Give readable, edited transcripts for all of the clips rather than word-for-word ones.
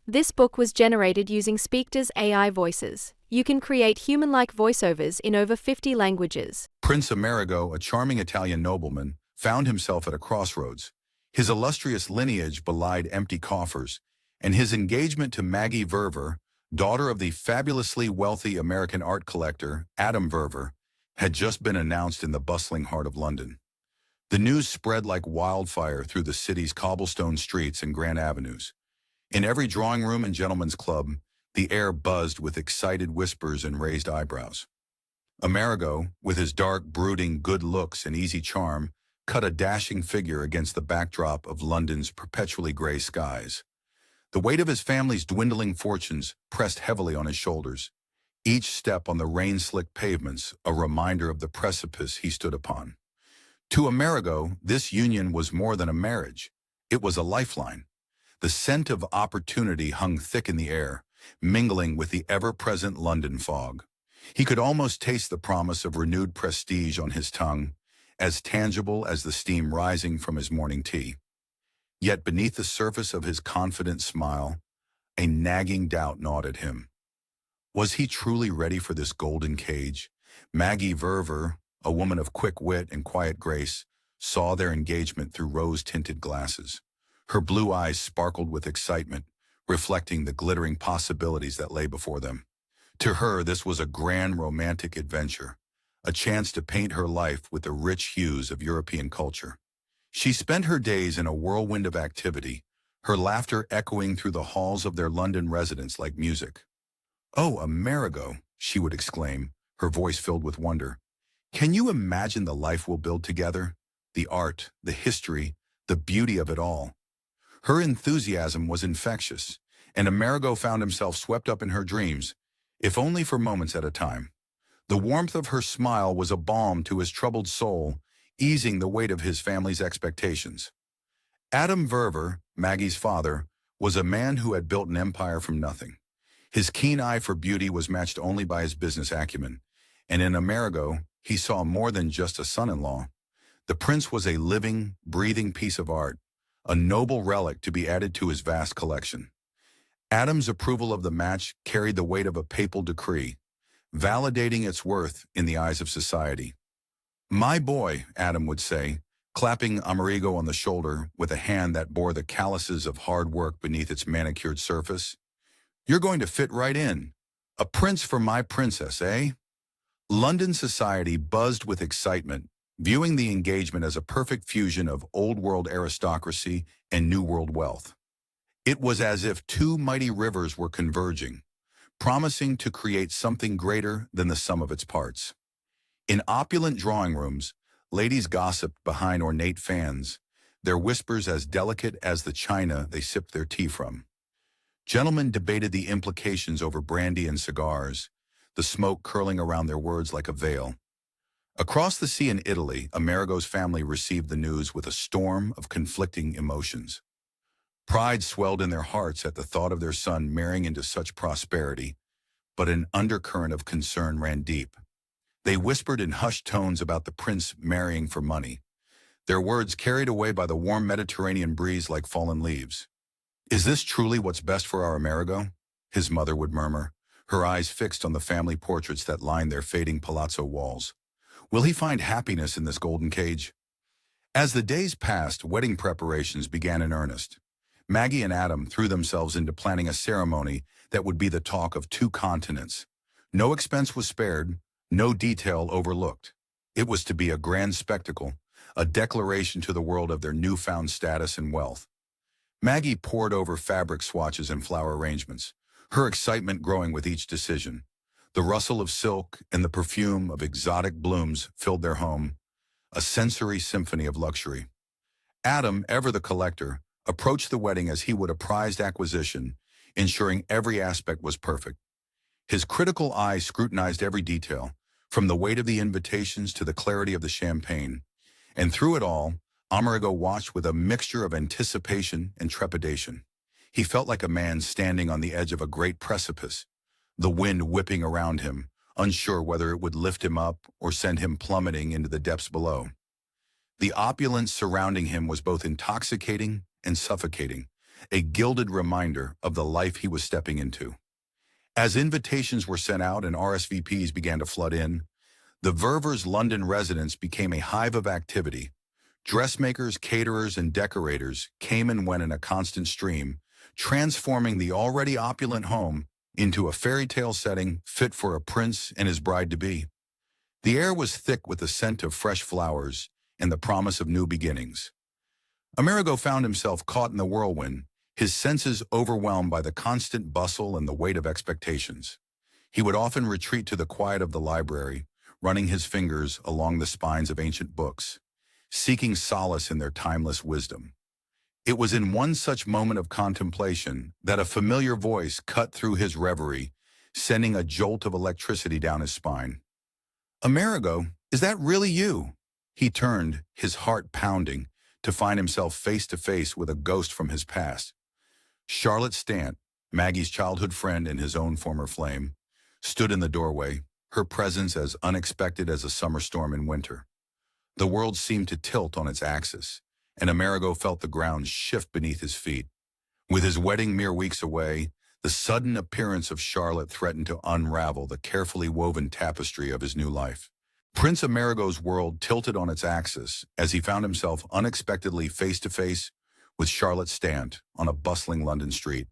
This book was generated using Speakter's AI voices. You can create human-like voiceovers in over 50 languages. Prince Amerigo, a charming Italian nobleman, found himself at a crossroads. His illustrious lineage belied empty coffers, and his engagement to Maggie Verver, daughter of the fabulously wealthy American art collector Adam Verver, had just been announced in the bustling heart of London. The news spread like wildfire through the city's cobblestone streets and grand avenues. In every drawing room and gentleman's club, the air buzzed with excited whispers and raised eyebrows. Amerigo, with his dark, brooding good looks and easy charm, cut a dashing figure against the backdrop of London's perpetually gray skies. The weight of his family's dwindling fortunes pressed heavily on his shoulders, each step on the rain-slicked pavements a reminder of the precipice he stood upon. To Amerigo, this union was more than a marriage. It was a lifeline. The scent of opportunity hung thick in the air, mingling with the ever-present London fog. He could almost taste the promise of renewed prestige on his tongue, as tangible as the steam rising from his morning tea. Yet beneath the surface of his confident smile, a nagging doubt gnawed at him. Was he truly ready for this golden cage? Maggie Verver, a woman of quick wit and quiet grace, saw their engagement through rose-tinted glasses. Her blue eyes sparkled with excitement, reflecting the glittering possibilities that lay before them. To her, this was a grand romantic adventure, a chance to paint her life with the rich hues of European culture. She spent her days in a whirlwind of activity, her laughter echoing through the halls of their London residence like music. "Oh, Amerigo," she would exclaim, her voice filled with wonder. "Can you imagine the life we'll build together? The art, the history, the beauty of it all." Her enthusiasm was infectious, and Amerigo found himself swept up in her dreams, if only for moments at a time. The warmth of her smile was a balm to his troubled soul, easing the weight of his family's expectations. Adam Verver, Maggie's father, was a man who had built an empire from nothing. His keen eye for beauty was matched only by his business acumen, and in Amerigo, he saw more than just a son-in-law. The prince was a living, breathing piece of art, a noble relic to be added to his vast collection. Adam's approval of the match carried the weight of a papal decree, validating its worth in the eyes of society. "My boy," Adam would say, clapping Amerigo on the shoulder with a hand that bore the calluses of hard work beneath its manicured surface. "You're going to fit right in. A prince for my princess, eh?" London society buzzed with excitement, viewing the engagement as a perfect fusion of old-world aristocracy and new-world wealth. It was as if two mighty rivers were converging, promising to create something greater than the sum of its parts. In opulent drawing rooms, ladies gossiped behind ornate fans, their whispers as delicate as the china they sipped their tea from. Gentlemen debated the implications over brandy and cigars, the smoke curling around their words like a veil. Across the sea in Italy, Amerigo's family received the news with a storm of conflicting emotions. Pride swelled in their hearts at the thought of their son marrying into such prosperity, but an undercurrent of concern ran deep. They whispered in hushed tones about the prince marrying for money, their words carried away by the warm Mediterranean breeze like fallen leaves. "Is this truly what's best for our Amerigo?" his mother would murmur, her eyes fixed on the family portraits that lined their fading palazzo walls. "Will he find happiness in this golden cage?" As the days passed, wedding preparations began in earnest. Maggie and Adam threw themselves into planning a ceremony that would be the talk of 2 continents. No expense was spared, no detail overlooked. It was to be a grand spectacle, a declaration to the world of their newfound status and wealth. Maggie pored over fabric swatches and flower arrangements, her excitement growing with each decision. The rustle of silk and the perfume of exotic blooms filled their home, a sensory symphony of luxury. Adam, ever the collector, approached the wedding as he would a prized acquisition, ensuring every aspect was perfect. His critical eye scrutinized every detail, from the weight of the invitations to the clarity of the champagne. And through it all, Amerigo watched with a mixture of anticipation and trepidation. He felt like a man standing on the edge of a great precipice, the wind whipping around him, unsure whether it would lift him up or send him plummeting into the depths below. The opulence surrounding him was both intoxicating and suffocating, a gilded reminder of the life he was stepping into. As invitations were sent out and RSVPs began to flood in, the Verver's London residence became a hive of activity. Dressmakers, caterers, and decorators came and went in a constant stream, transforming the already opulent home into a fairy tale setting fit for a prince and his bride-to-be. The air was thick with the scent of fresh flowers and the promise of new beginnings. Amerigo found himself caught in the whirlwind, his senses overwhelmed by the constant bustle and the weight of expectations. He would often retreat to the quiet of the library, running his fingers along the spines of ancient books, seeking solace in their timeless wisdom. It was in one such moment of contemplation that a familiar voice cut through his reverie, sending a jolt of electricity down his spine. "Amerigo, is that really you?" He turned, his heart pounding, to find himself face to face with a ghost from his past. Charlotte Stant, Maggie's childhood friend and his own former flame, stood in the doorway, her presence as unexpected as a summer storm in winter. The world seemed to tilt on its axis, and Amerigo felt the ground shift beneath his feet. With his wedding mere weeks away, the sudden appearance of Charlotte threatened to unravel the carefully woven tapestry of his new life. Prince Amerigo's world tilted on its axis as he found himself unexpectedly face-to-face with Charlotte Stant on a bustling London street.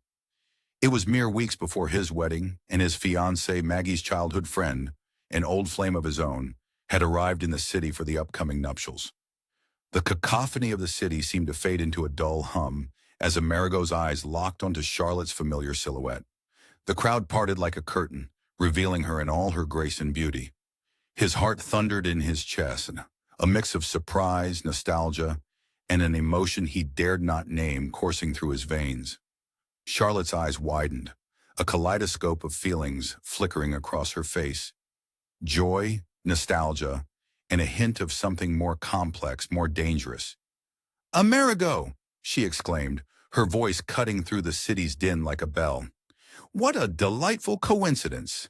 It was mere weeks before his wedding, and his fiancée, Maggie's childhood friend, an old flame of his own, had arrived in the city for the upcoming nuptials. The cacophony of the city seemed to fade into a dull hum as Amerigo's eyes locked onto Charlotte's familiar silhouette. The crowd parted like a curtain, revealing her in all her grace and beauty. His heart thundered in his chest, a mix of surprise, nostalgia, and an emotion he dared not name coursing through his veins. Charlotte's eyes widened, a kaleidoscope of feelings flickering across her face. Joy, nostalgia, and a hint of something more complex, more dangerous. "Amerigo!" she exclaimed, her voice cutting through the city's din like a bell. "What a delightful coincidence!"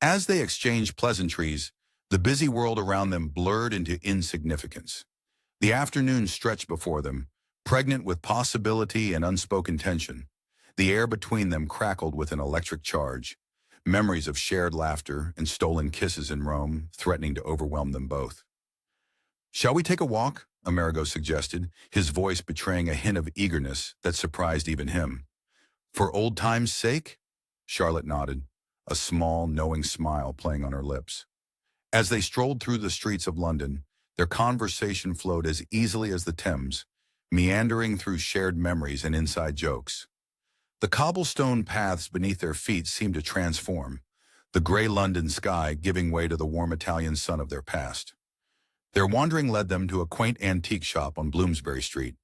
As they exchanged pleasantries, the busy world around them blurred into insignificance. The afternoon stretched before them, pregnant with possibility and unspoken tension. The air between them crackled with an electric charge, memories of shared laughter and stolen kisses in Rome threatening to overwhelm them both. "Shall we take a walk?" Amerigo suggested, his voice betraying a hint of eagerness that surprised even him. "For old time's sake?" Charlotte nodded, a small, knowing smile playing on her lips. As they strolled through the streets of London, their conversation flowed as easily as the Thames, meandering through shared memories and inside jokes. The cobblestone paths beneath their feet seemed to transform, the gray London sky giving way to the warm Italian sun of their past. Their wandering led them to a quaint antique shop on Bloomsbury Street.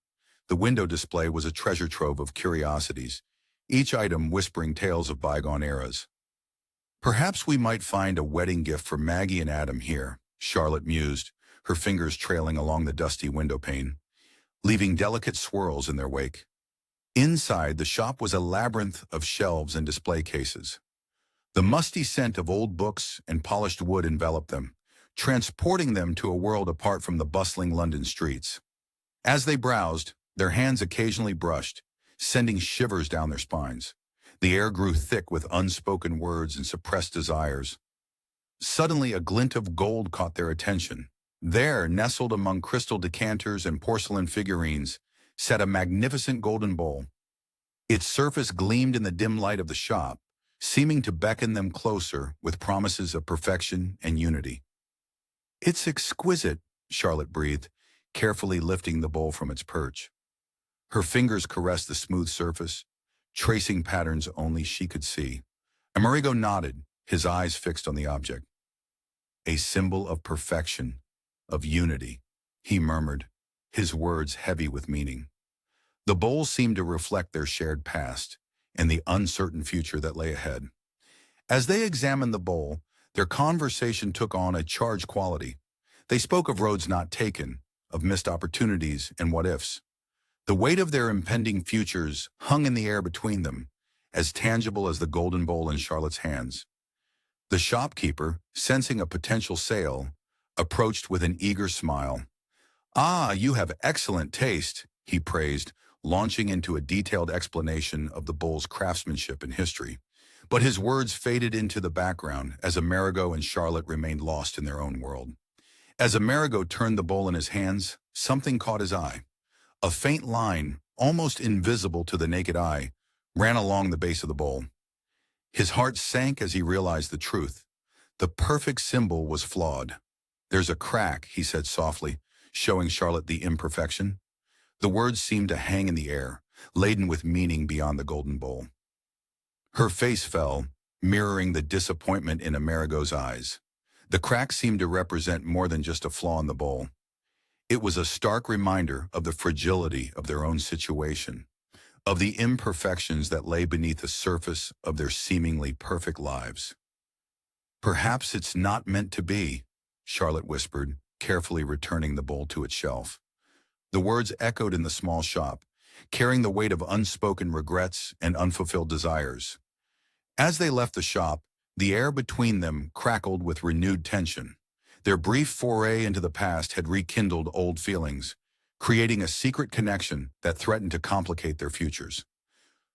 The window display was a treasure trove of curiosities, each item whispering tales of bygone eras. "Perhaps we might find a wedding gift for Maggie and Adam here," Charlotte mused, her fingers trailing along the dusty window pane, leaving delicate swirls in their wake. Inside, the shop was a labyrinth of shelves and display cases. The musty scent of old books and polished wood enveloped them, transporting them to a world apart from the bustling London streets. As they browsed, their hands occasionally brushed, sending shivers down their spines. The air grew thick with unspoken words and suppressed desires. Suddenly, a glint of gold caught their attention. There, nestled among crystal decanters and porcelain figurines, sat a magnificent golden bowl. Its surface gleamed in the dim light of the shop, seeming to beckon them closer with promises of perfection and unity. "It's exquisite," Charlotte breathed, carefully lifting the bowl from its perch. Her fingers caressed the smooth surface, tracing patterns only she could see. Amerigo nodded, his eyes fixed on the object. "A symbol of perfection, of unity," he murmured, his words heavy with meaning. The bowl seemed to reflect their shared past and the uncertain future that lay ahead. As they examined the bowl, their conversation took on a charged quality. They spoke of roads not taken, of missed opportunities and what-ifs. The weight of their impending futures hung in the air between them, as tangible as the golden bowl in Charlotte's hands. The shopkeeper, sensing a potential sale, approached with an eager smile. "Ah, you have excellent taste," he praised, launching into a detailed explanation of the bowl's craftsmanship and history. But his words faded into the background as Amerigo and Charlotte remained lost in their own world. As Amerigo turned the bowl in his hands, something caught his eye. A faint line, almost invisible to the naked eye, ran along the base of the bowl. His heart sank as he realized the truth. The perfect symbol was flawed. "There's a crack," he said softly, showing Charlotte the imperfection. The words seemed to hang in the air, laden with meaning beyond the golden bowl. Her face fell, mirroring the disappointment in Amerigo's eyes. The crack seemed to represent more than just a flaw in the bowl. It was a stark reminder of the fragility of their own situation, of the imperfections that lay beneath the surface of their seemingly perfect lives. "Perhaps it's not meant to be," Charlotte whispered, carefully returning the bowl to its shelf. The words echoed in the small shop, carrying the weight of unspoken regrets and unfulfilled desires. As they left the shop, the air between them crackled with renewed tension. Their brief foray into the past had rekindled old feelings, creating a secret connection that threatened to complicate their futures.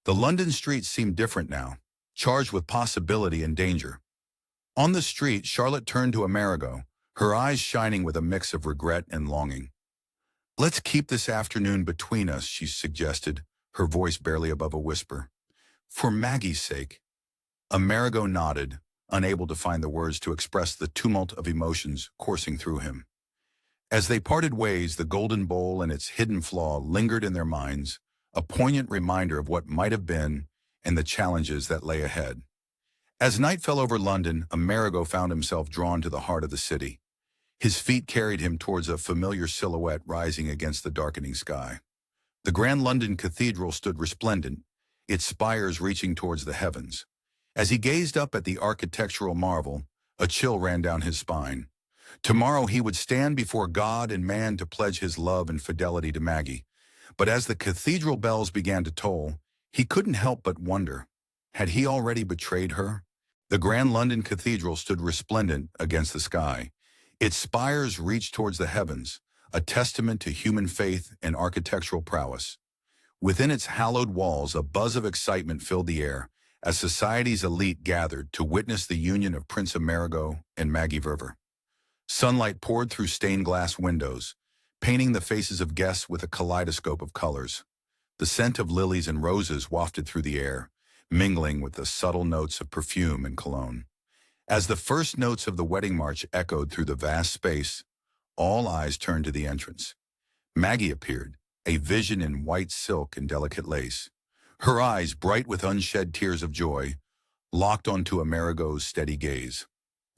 The London streets seemed different now, charged with possibility and danger. On the street, Charlotte turned to Amerigo, her eyes shining with a mix of regret and longing. "Let's keep this afternoon between us," she suggested, her voice barely above a whisper. "For Maggie's sake." Amerigo nodded, unable to find the words to express the tumult of emotions coursing through him. As they parted ways, the golden bowl and its hidden flaw lingered in their minds, a poignant reminder of what might have been and the challenges that lay ahead. As night fell over London, Amerigo found himself drawn to the heart of the city. His feet carried him towards a familiar silhouette rising against the darkening sky. The Grand London Cathedral stood resplendent, its spires reaching towards the heavens. As he gazed up at the architectural marvel, a chill ran down his spine. Tomorrow he would stand before God and man to pledge his love and fidelity to Maggie. But as the cathedral bells began to toll, he couldn't help but wonder, had he already betrayed her? The Grand London Cathedral stood resplendent against the sky. Its spires reached towards the heavens, a testament to human faith and architectural prowess. Within its hallowed walls, a buzz of excitement filled the air, as society's elite gathered to witness the union of Prince Amerigo and Maggie Verver. Sunlight poured through stained glass windows, painting the faces of guests with a kaleidoscope of colors. The scent of lilies and roses wafted through the air, mingling with the subtle notes of perfume and cologne. As the first notes of the wedding march echoed through the vast space, all eyes turned to the entrance. Maggie appeared, a vision in white silk and delicate lace. Her eyes, bright with unshed tears of joy, locked onto Amerigo's steady gaze.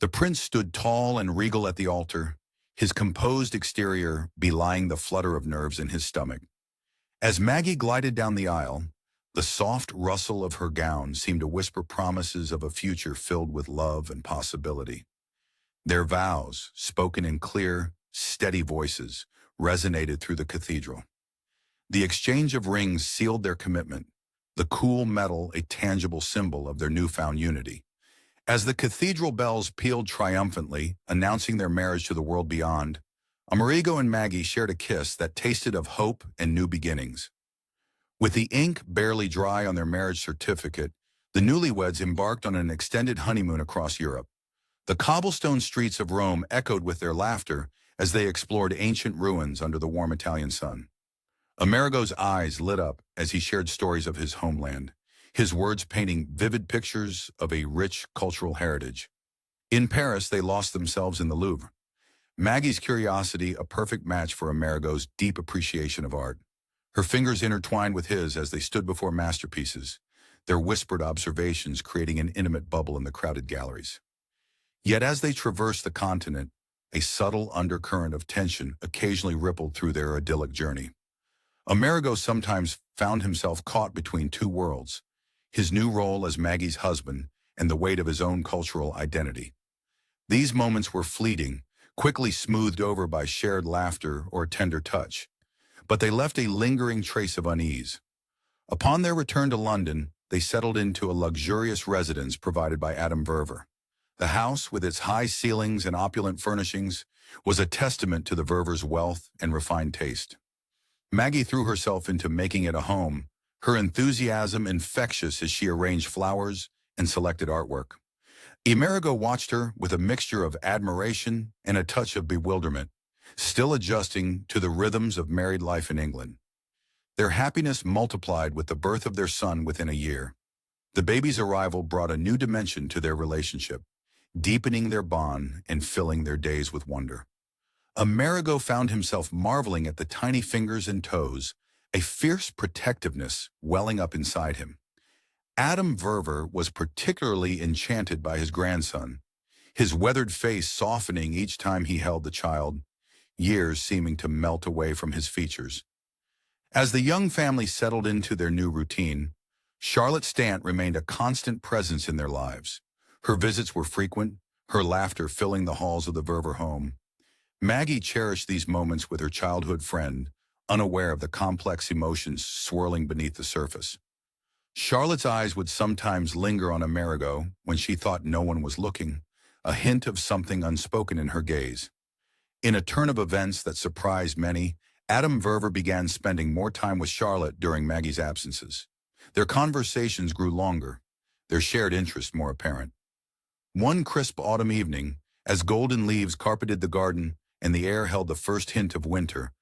The prince stood tall and regal at the altar, his composed exterior belying the flutter of nerves in his stomach. As Maggie glided down the aisle, the soft rustle of her gown seemed to whisper promises of a future filled with love and possibility. Their vows, spoken in clear, steady voices, resonated through the cathedral. The exchange of rings sealed their commitment, the cool metal a tangible symbol of their newfound unity. As the cathedral bells pealed triumphantly, announcing their marriage to the world beyond, Amerigo and Maggie shared a kiss that tasted of hope and new beginnings. With the ink barely dry on their marriage certificate, the newlyweds embarked on an extended honeymoon across Europe. The cobblestone streets of Rome echoed with their laughter as they explored ancient ruins under the warm Italian sun. Amerigo's eyes lit up as he shared stories of his homeland, his words painting vivid pictures of a rich cultural heritage. In Paris, they lost themselves in the Louvre. Maggie's curiosity a perfect match for Amerigo's deep appreciation of art. Her fingers intertwined with his as they stood before masterpieces, their whispered observations creating an intimate bubble in the crowded galleries. Yet as they traversed the continent, a subtle undercurrent of tension occasionally rippled through their idyllic journey. Amerigo sometimes found himself caught between two worlds, his new role as Maggie's husband and the weight of his own cultural identity. These moments were fleeting, quickly smoothed over by shared laughter or tender touch, but they left a lingering trace of unease. Upon their return to London, they settled into a luxurious residence provided by Adam Verver. The house, with its high ceilings and opulent furnishings, was a testament to the Ververs' wealth and refined taste. Maggie threw herself into making it a home, her enthusiasm infectious as she arranged flowers and selected artwork. Amerigo watched her with a mixture of admiration and a touch of bewilderment, still adjusting to the rhythms of married life in England. Their happiness multiplied with the birth of their son within a year. The baby's arrival brought a new dimension to their relationship, deepening their bond and filling their days with wonder. Amerigo found himself marveling at the tiny fingers and toes, a fierce protectiveness welling up inside him. Adam Verver was particularly enchanted by his grandson, his weathered face softening each time he held the child, years seeming to melt away from his features. As the young family settled into their new routine, Charlotte Stant remained a constant presence in their lives. Her visits were frequent, her laughter filling the halls of the Verver home. Maggie cherished these moments with her childhood friend, unaware of the complex emotions swirling beneath the surface. Charlotte's eyes would sometimes linger on Amerigo when she thought no one was looking, a hint of something unspoken in her gaze. In a turn of events that surprised many, Adam Verver began spending more time with Charlotte during Maggie's absences. Their conversations grew longer, their shared interests more apparent. One crisp autumn evening, as golden leaves carpeted the garden and the air held the first hint of winter,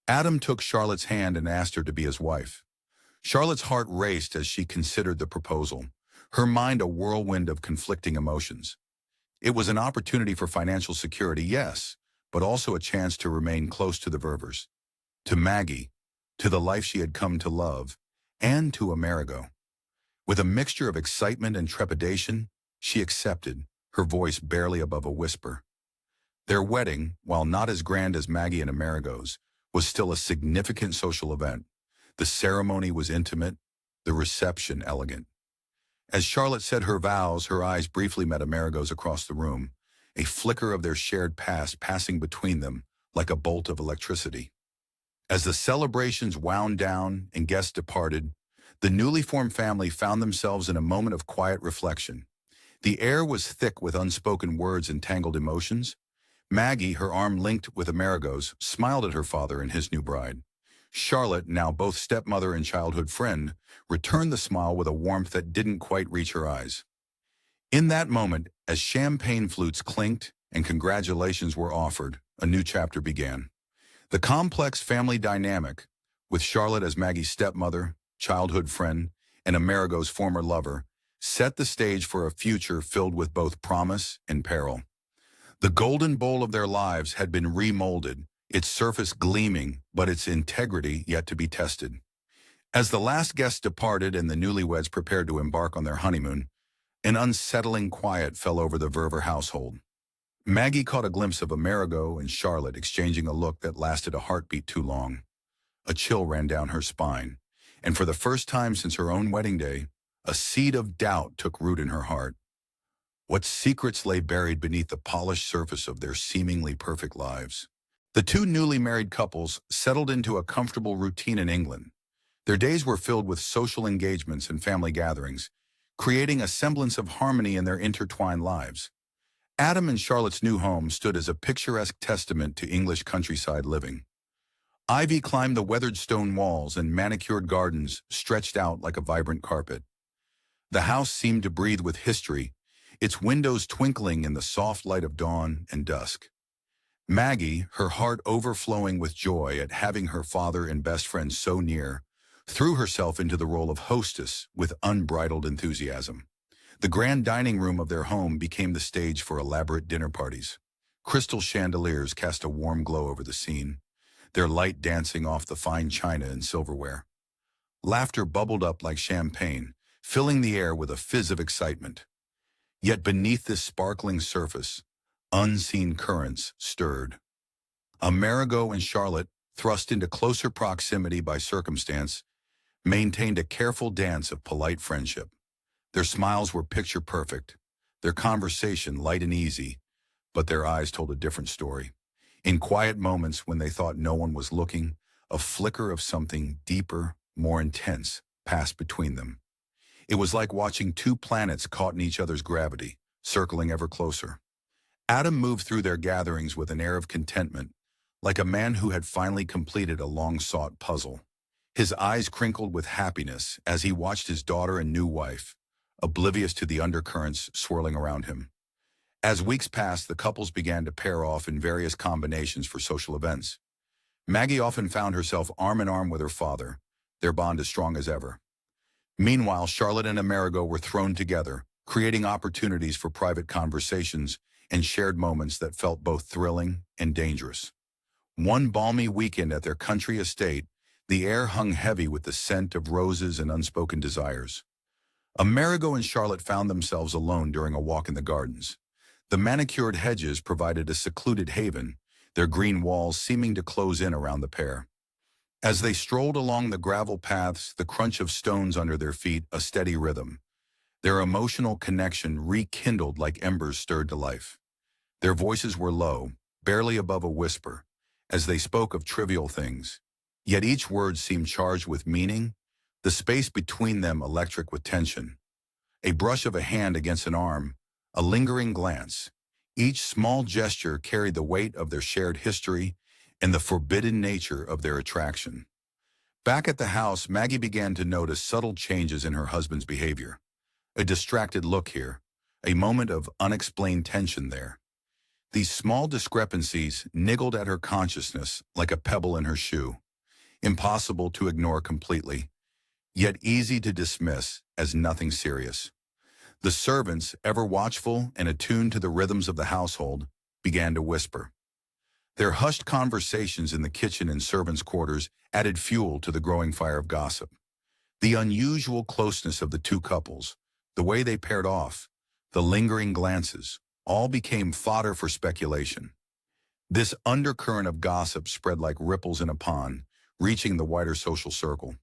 Adam took Charlotte's hand and asked her to be his wife. Charlotte's heart raced as she considered the proposal, her mind a whirlwind of conflicting emotions. It was an opportunity for financial security, yes, but also a chance to remain close to the Ververs, to Maggie, to the life she had come to love, and to Amerigo. With a mixture of excitement and trepidation, she accepted, her voice barely above a whisper. Their wedding, while not as grand as Maggie and Amerigo's, was still a significant social event. The ceremony was intimate, the reception elegant. As Charlotte said her vows, her eyes briefly met Amerigo's across the room, a flicker of their shared past passing between them like a bolt of electricity. As the celebrations wound down and guests departed, the newly formed family found themselves in a moment of quiet reflection. The air was thick with unspoken words and tangled emotions. Maggie, her arm linked with Amerigo's, smiled at her father and his new bride. Charlotte, now both stepmother and childhood friend, returned the smile with a warmth that didn't quite reach her eyes. In that moment, as champagne flutes clinked and congratulations were offered, a new chapter began. The complex family dynamic, with Charlotte as Maggie's stepmother, childhood friend, and Amerigo's former lover, set the stage for a future filled with both promise and peril. The golden bowl of their lives had been remolded, its surface gleaming, but its integrity yet to be tested. As the last guests departed and the newlyweds prepared to embark on their honeymoon, an unsettling quiet fell over the Verver household. Maggie caught a glimpse of Amerigo and Charlotte exchanging a look that lasted a heartbeat too long. A chill ran down her spine, and for the first time since her own wedding day, a seed of doubt took root in her heart. What secrets lay buried beneath the polished surface of their seemingly perfect lives? The two newly married couples settled into a comfortable routine in England. Their days were filled with social engagements and family gatherings, creating a semblance of harmony in their intertwined lives. Adam and Charlotte's new home stood as a picturesque testament to English countryside living. Ivy climbed the weathered stone walls and manicured gardens stretched out like a vibrant carpet. The house seemed to breathe with history, its windows twinkling in the soft light of dawn and dusk. Maggie, her heart overflowing with joy at having her father and best friend so near, threw herself into the role of hostess with unbridled enthusiasm. The grand dining room of their home became the stage for elaborate dinner parties. Crystal chandeliers cast a warm glow over the scene, their light dancing off the fine china and silverware. Laughter bubbled up like champagne, filling the air with a fizz of excitement. Yet beneath this sparkling surface, unseen currents stirred. Amerigo and Charlotte, thrust into closer proximity by circumstance, maintained a careful dance of polite friendship. Their smiles were picture perfect, their conversation light and easy, but their eyes told a different story. In quiet moments when they thought no one was looking, a flicker of something deeper, more intense, passed between them. It was like watching two planets caught in each other's gravity, circling ever closer. Adam moved through their gatherings with an air of contentment, like a man who had finally completed a long-sought puzzle. His eyes crinkled with happiness as he watched his daughter and new wife, oblivious to the undercurrents swirling around him. As weeks passed, the couples began to pair off in various combinations for social events. Maggie often found herself arm in arm with her father, their bond as strong as ever. Meanwhile, Charlotte and Amerigo were thrown together, creating opportunities for private conversations and shared moments that felt both thrilling and dangerous. One balmy weekend at their country estate, the air hung heavy with the scent of roses and unspoken desires. Amerigo and Charlotte found themselves alone during a walk in the gardens. The manicured hedges provided a secluded haven, their green walls seeming to close in around the pair. As they strolled along the gravel paths, the crunch of stones under their feet a steady rhythm. Their emotional connection rekindled like embers stirred to life. Their voices were low, barely above a whisper, as they spoke of trivial things. Yet each word seemed charged with meaning, the space between them electric with tension. A brush of a hand against an arm, a lingering glance. Each small gesture carried the weight of their shared history and the forbidden nature of their attraction. Back at the house, Maggie began to notice subtle changes in her husband's behavior. A distracted look here, a moment of unexplained tension there. These small discrepancies niggled at her consciousness like a pebble in her shoe, impossible to ignore completely, yet easy to dismiss as nothing serious. The servants, ever watchful and attuned to the rhythms of the household, began to whisper. Their hushed conversations in the kitchen and servants' quarters added fuel to the growing fire of gossip. The unusual closeness of the two couples, the way they paired off, the lingering glances, all became fodder for speculation. This undercurrent of gossip spread like ripples in a pond, reaching the wider social circle.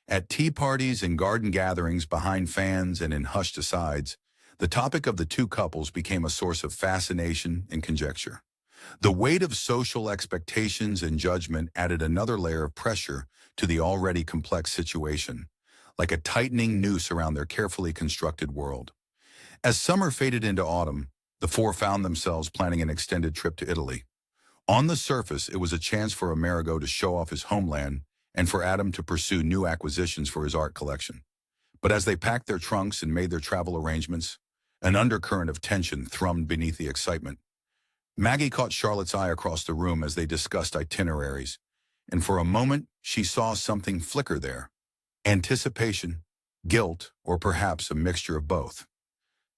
At tea parties and garden gatherings, behind fans and in hushed asides, the topic of the two couples became a source of fascination and conjecture. The weight of social expectations and judgment added another layer of pressure to the already complex situation, like a tightening noose around their carefully constructed world. As summer faded into autumn, the four found themselves planning an extended trip to Italy. On the surface, it was a chance for Amerigo to show off his homeland and for Adam to pursue new acquisitions for his art collection. But as they packed their trunks and made their travel arrangements, an undercurrent of tension thrummed beneath the excitement. Maggie caught Charlotte's eye across the room as they discussed itineraries, and for a moment she saw something flicker there. Anticipation, guilt, or perhaps a mixture of both.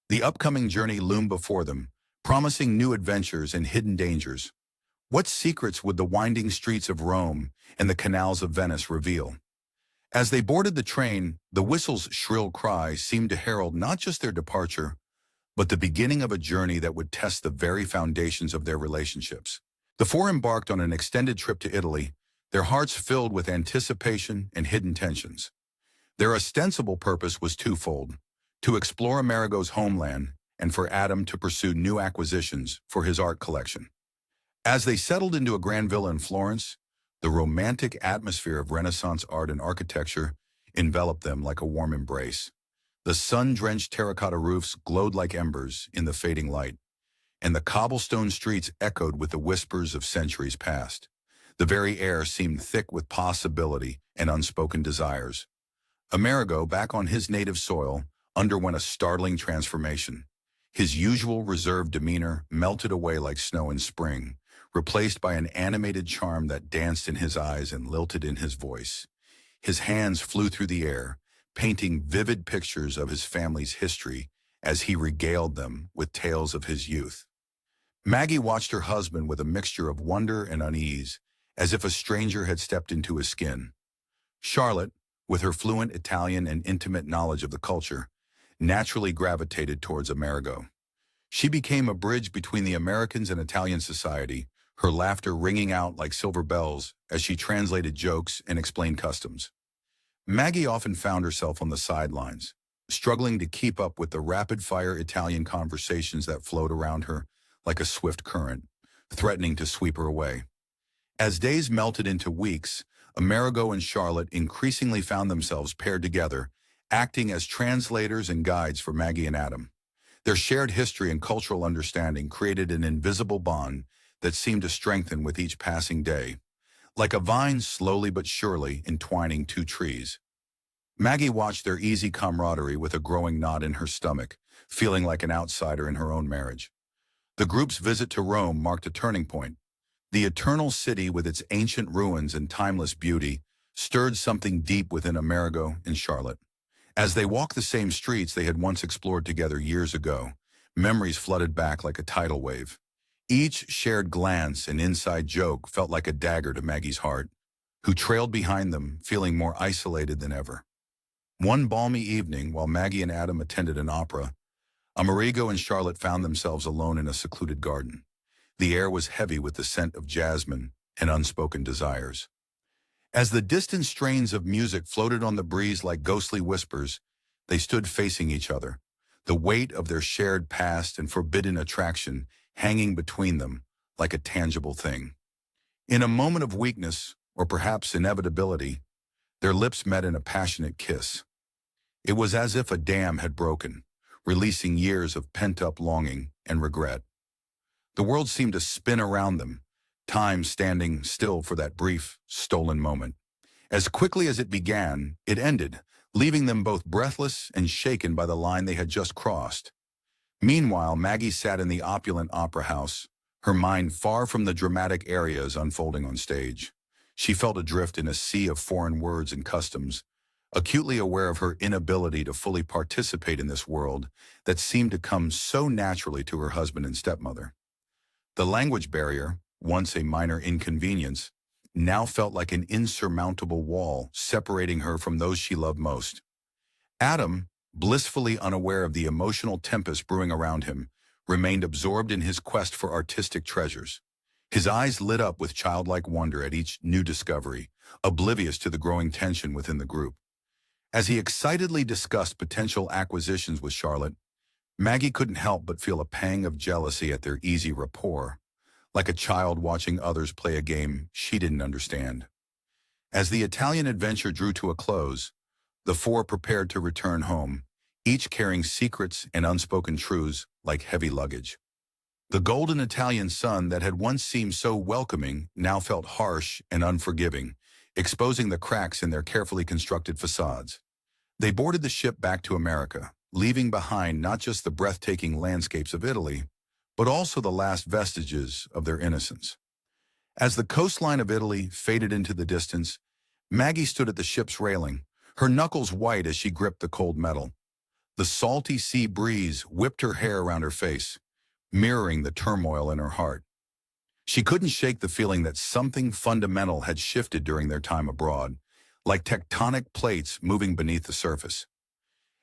The upcoming journey loomed before them, promising new adventures and hidden dangers. What secrets would the winding streets of Rome and the canals of Venice reveal? As they boarded the train, the whistle's shrill cry seemed to herald not just their departure, but the beginning of a journey that would test the very foundations of their relationships. The four embarked on an extended trip to Italy, their hearts filled with anticipation and hidden tensions. Their ostensible purpose was twofold: to explore Amerigo's homeland and for Adam to pursue new acquisitions for his art collection. As they settled into a grand villa in Florence, the romantic atmosphere of Renaissance art and architecture enveloped them like a warm embrace. The sun-drenched terracotta roofs glowed like embers in the fading light, and the cobblestone streets echoed with the whispers of centuries past. The very air seemed thick with possibility and unspoken desires. Amerigo, back on his native soil, underwent a startling transformation. His usual reserved demeanor melted away like snow in spring, replaced by an animated charm that danced in his eyes and lilted in his voice. His hands flew through the air, painting vivid pictures of his family's history as he regaled them with tales of his youth. Maggie watched her husband with a mixture of wonder and unease, as if a stranger had stepped into his skin. Charlotte, with her fluent Italian and intimate knowledge of the culture, naturally gravitated towards Amerigo. She became a bridge between the Americans and Italian society, her laughter ringing out like silver bells as she translated jokes and explained customs. Maggie often found herself on the sidelines, struggling to keep up with the rapid-fire Italian conversations that flowed around her like a swift current, threatening to sweep her away. As days melted into weeks, Amerigo and Charlotte increasingly found themselves paired together, acting as translators and guides for Maggie and Adam. Their shared history and cultural understanding created an invisible bond that seemed to strengthen with each passing day, like a vine slowly but surely entwining two trees. Maggie watched their easy camaraderie with a growing knot in her stomach, feeling like an outsider in her own marriage. The group's visit to Rome marked a turning point. The eternal city with its ancient ruins and timeless beauty stirred something deep within Amerigo and Charlotte. As they walked the same streets they had once explored together years ago, memories flooded back like a tidal wave. Each shared glance and inside joke felt like a dagger to Maggie's heart, who trailed behind them, feeling more isolated than ever. One balmy evening, while Maggie and Adam attended an opera, Amerigo and Charlotte found themselves alone in a secluded garden. The air was heavy with the scent of jasmine and unspoken desires. As the distant strains of music floated on the breeze like ghostly whispers, they stood facing each other, the weight of their shared past and forbidden attraction hanging between them like a tangible thing. In a moment of weakness, or perhaps inevitability, their lips met in a passionate kiss. It was as if a dam had broken, releasing years of pent-up longing and regret. The world seemed to spin around them, time standing still for that brief, stolen moment. As quickly as it began, it ended, leaving them both breathless and shaken by the line they had just crossed. Meanwhile, Maggie sat in the opulent opera house, her mind far from the dramatic areas unfolding on stage. She felt adrift in a sea of foreign words and customs, acutely aware of her inability to fully participate in this world that seemed to come so naturally to her husband and stepmother. The language barrier, once a minor inconvenience, now felt like an insurmountable wall separating her from those she loved most. Adam, blissfully unaware of the emotional tempest brewing around him, remained absorbed in his quest for artistic treasures. His eyes lit up with childlike wonder at each new discovery, oblivious to the growing tension within the group. As he excitedly discussed potential acquisitions with Charlotte, Maggie couldn't help but feel a pang of jealousy at their easy rapport, like a child watching others play a game she didn't understand. As the Italian adventure drew to a close, the four prepared to return home, each carrying secrets and unspoken truths like heavy luggage. The golden Italian sun that had once seemed so welcoming now felt harsh and unforgiving, exposing the cracks in their carefully constructed facades. They boarded the ship back to America, leaving behind not just the breathtaking landscapes of Italy, but also the last vestiges of their innocence. As the coastline of Italy faded into the distance, Maggie stood at the ship's railing, her knuckles white as she gripped the cold metal. The salty sea breeze whipped her hair around her face, mirroring the turmoil in her heart. She couldn't shake the feeling that something fundamental had shifted during their time abroad, like tectonic plates moving beneath the surface.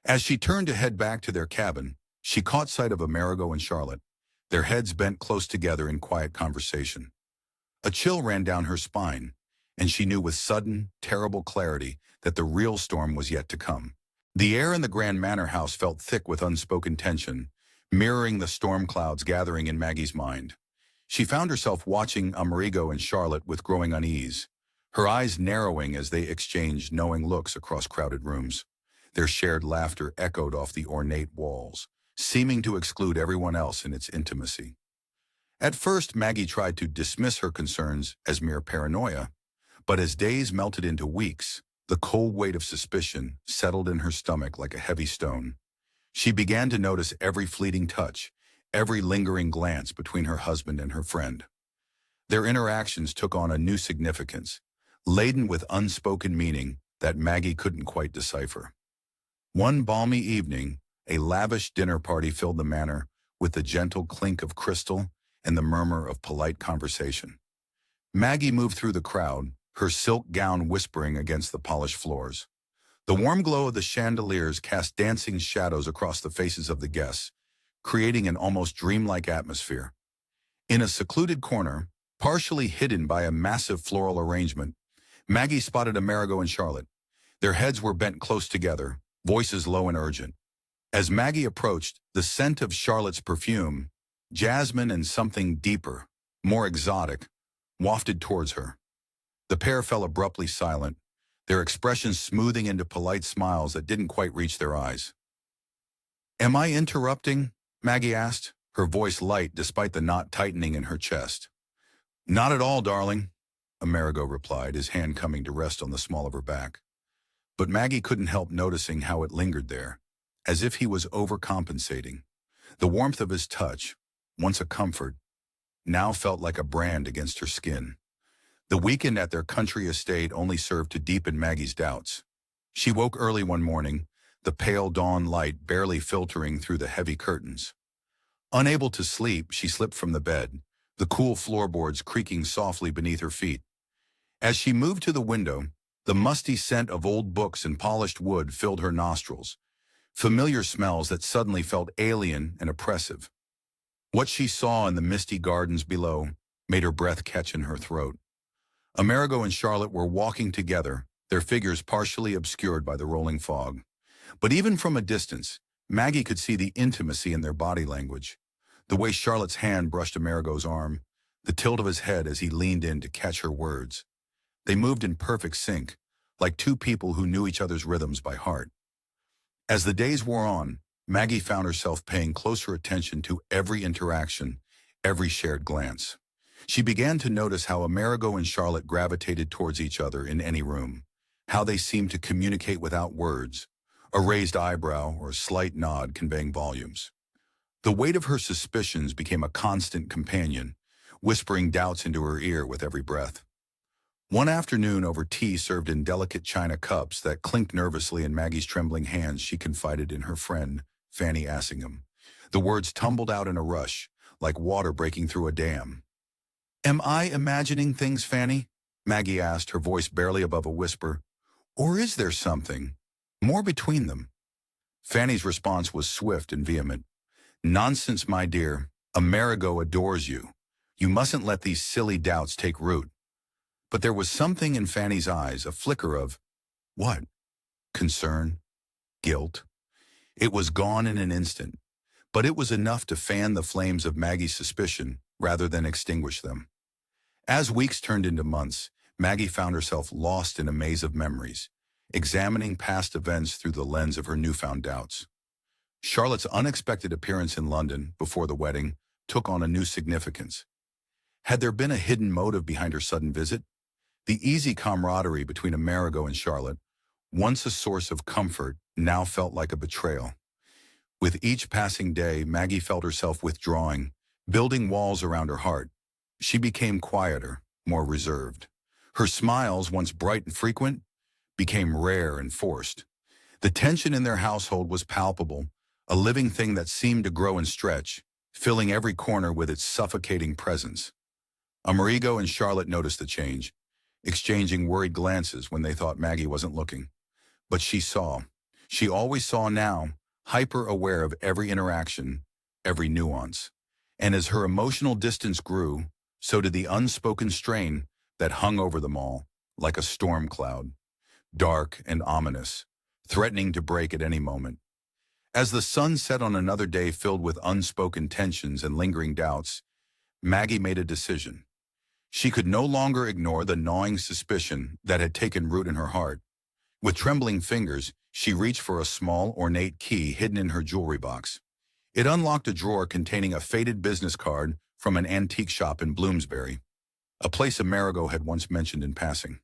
As she turned to head back to their cabin, she caught sight of Amerigo and Charlotte, their heads bent close together in quiet conversation. A chill ran down her spine, and she knew with sudden, terrible clarity that the real storm was yet to come. The air in the Grand Manor House felt thick with unspoken tension, mirroring the storm clouds gathering in Maggie's mind. She found herself watching Amerigo and Charlotte with growing unease, her eyes narrowing as they exchanged knowing looks across crowded rooms. Their shared laughter echoed off the ornate walls, seeming to exclude everyone else in its intimacy. At first, Maggie tried to dismiss her concerns as mere paranoia, but as days melted into weeks, the cold weight of suspicion settled in her stomach like a heavy stone. She began to notice every fleeting touch, every lingering glance between her husband and her friend. Their interactions took on a new significance, laden with unspoken meaning that Maggie couldn't quite decipher. One balmy evening, a lavish dinner party filled the manor with the gentle clink of crystal and the murmur of polite conversation. Maggie moved through the crowd, her silk gown whispering against the polished floors. The warm glow of the chandeliers cast dancing shadows across the faces of the guests, creating an almost dreamlike atmosphere. In a secluded corner, partially hidden by a massive floral arrangement, Maggie spotted Amerigo and Charlotte. Their heads were bent close together, voices low and urgent. As Maggie approached, the scent of Charlotte's perfume, jasmine and something deeper, more exotic, wafted towards her. The pair fell abruptly silent, their expressions smoothing into polite smiles that didn't quite reach their eyes. "Am I interrupting?" Maggie asked, her voice light despite the knot tightening in her chest. Not at all, darling, Amerigo replied, his hand coming to rest on the small of her back. But Maggie couldn't help noticing how it lingered there, as if he was overcompensating. The warmth of his touch, once a comfort, now felt like a brand against her skin. The weekend at their country estate only served to deepen Maggie's doubts. She woke early one morning, the pale dawn light barely filtering through the heavy curtains. Unable to sleep, she slipped from the bed, the cool floorboards creaking softly beneath her feet. As she moved to the window, the musty scent of old books and polished wood filled her nostrils, familiar smells that suddenly felt alien and oppressive. What she saw in the misty gardens below made her breath catch in her throat. Amerigo and Charlotte were walking together, their figures partially obscured by the rolling fog. But even from a distance, Maggie could see the intimacy in their body language. The way Charlotte's hand brushed Amerigo's arm, the tilt of his head as he leaned in to catch her words. They moved in perfect sync, like two people who knew each other's rhythms by heart. As the days wore on, Maggie found herself paying closer attention to every interaction, every shared glance. She began to notice how Amerigo and Charlotte gravitated towards each other in any room, how they seemed to communicate without words, a raised eyebrow or a slight nod conveying volumes. The weight of her suspicions became a constant companion, whispering doubts into her ear with every breath. One afternoon, over tea served in delicate china cups that clinked nervously in Maggie's trembling hands, she confided in her friend, Fanny Assingham. The words tumbled out in a rush, like water breaking through a dam. "Am I imagining things, Fanny?" Maggie asked, her voice barely above a whisper. "Or is there something more between them?" Fanny's response was swift and vehement. "Nonsense, my dear. Amerigo adores you. You mustn't let these silly doubts take root." But there was something in Fanny's eyes, a flicker of, what? Concern? Guilt? It was gone in an instant, but it was enough to fan the flames of Maggie's suspicion rather than extinguish them. As weeks turned into months, Maggie found herself lost in a maze of memories, examining past events through the lens of her newfound doubts. Charlotte's unexpected appearance in London before the wedding took on a new significance. Had there been a hidden motive behind her sudden visit? The easy camaraderie between Amerigo and Charlotte, once a source of comfort, now felt like a betrayal. With each passing day, Maggie felt herself withdrawing, building walls around her heart. She became quieter, more reserved. Her smiles, once bright and frequent, became rare and forced. The tension in their household was palpable, a living thing that seemed to grow and stretch, filling every corner with its suffocating presence. Amerigo and Charlotte noticed the change, exchanging worried glances when they thought Maggie wasn't looking. But she saw. She always saw now, hyper-aware of every interaction, every nuance. And as her emotional distance grew, so did the unspoken strain that hung over them all, like a storm cloud, dark and ominous, threatening to break at any moment. As the sun set on another day filled with unspoken tensions and lingering doubts, Maggie made a decision. She could no longer ignore the gnawing suspicion that had taken root in her heart. With trembling fingers, she reached for a small, ornate key hidden in her jewelry box. It unlocked a drawer containing a faded business card from an antique shop in Bloomsbury, a place Amerigo had once mentioned in passing.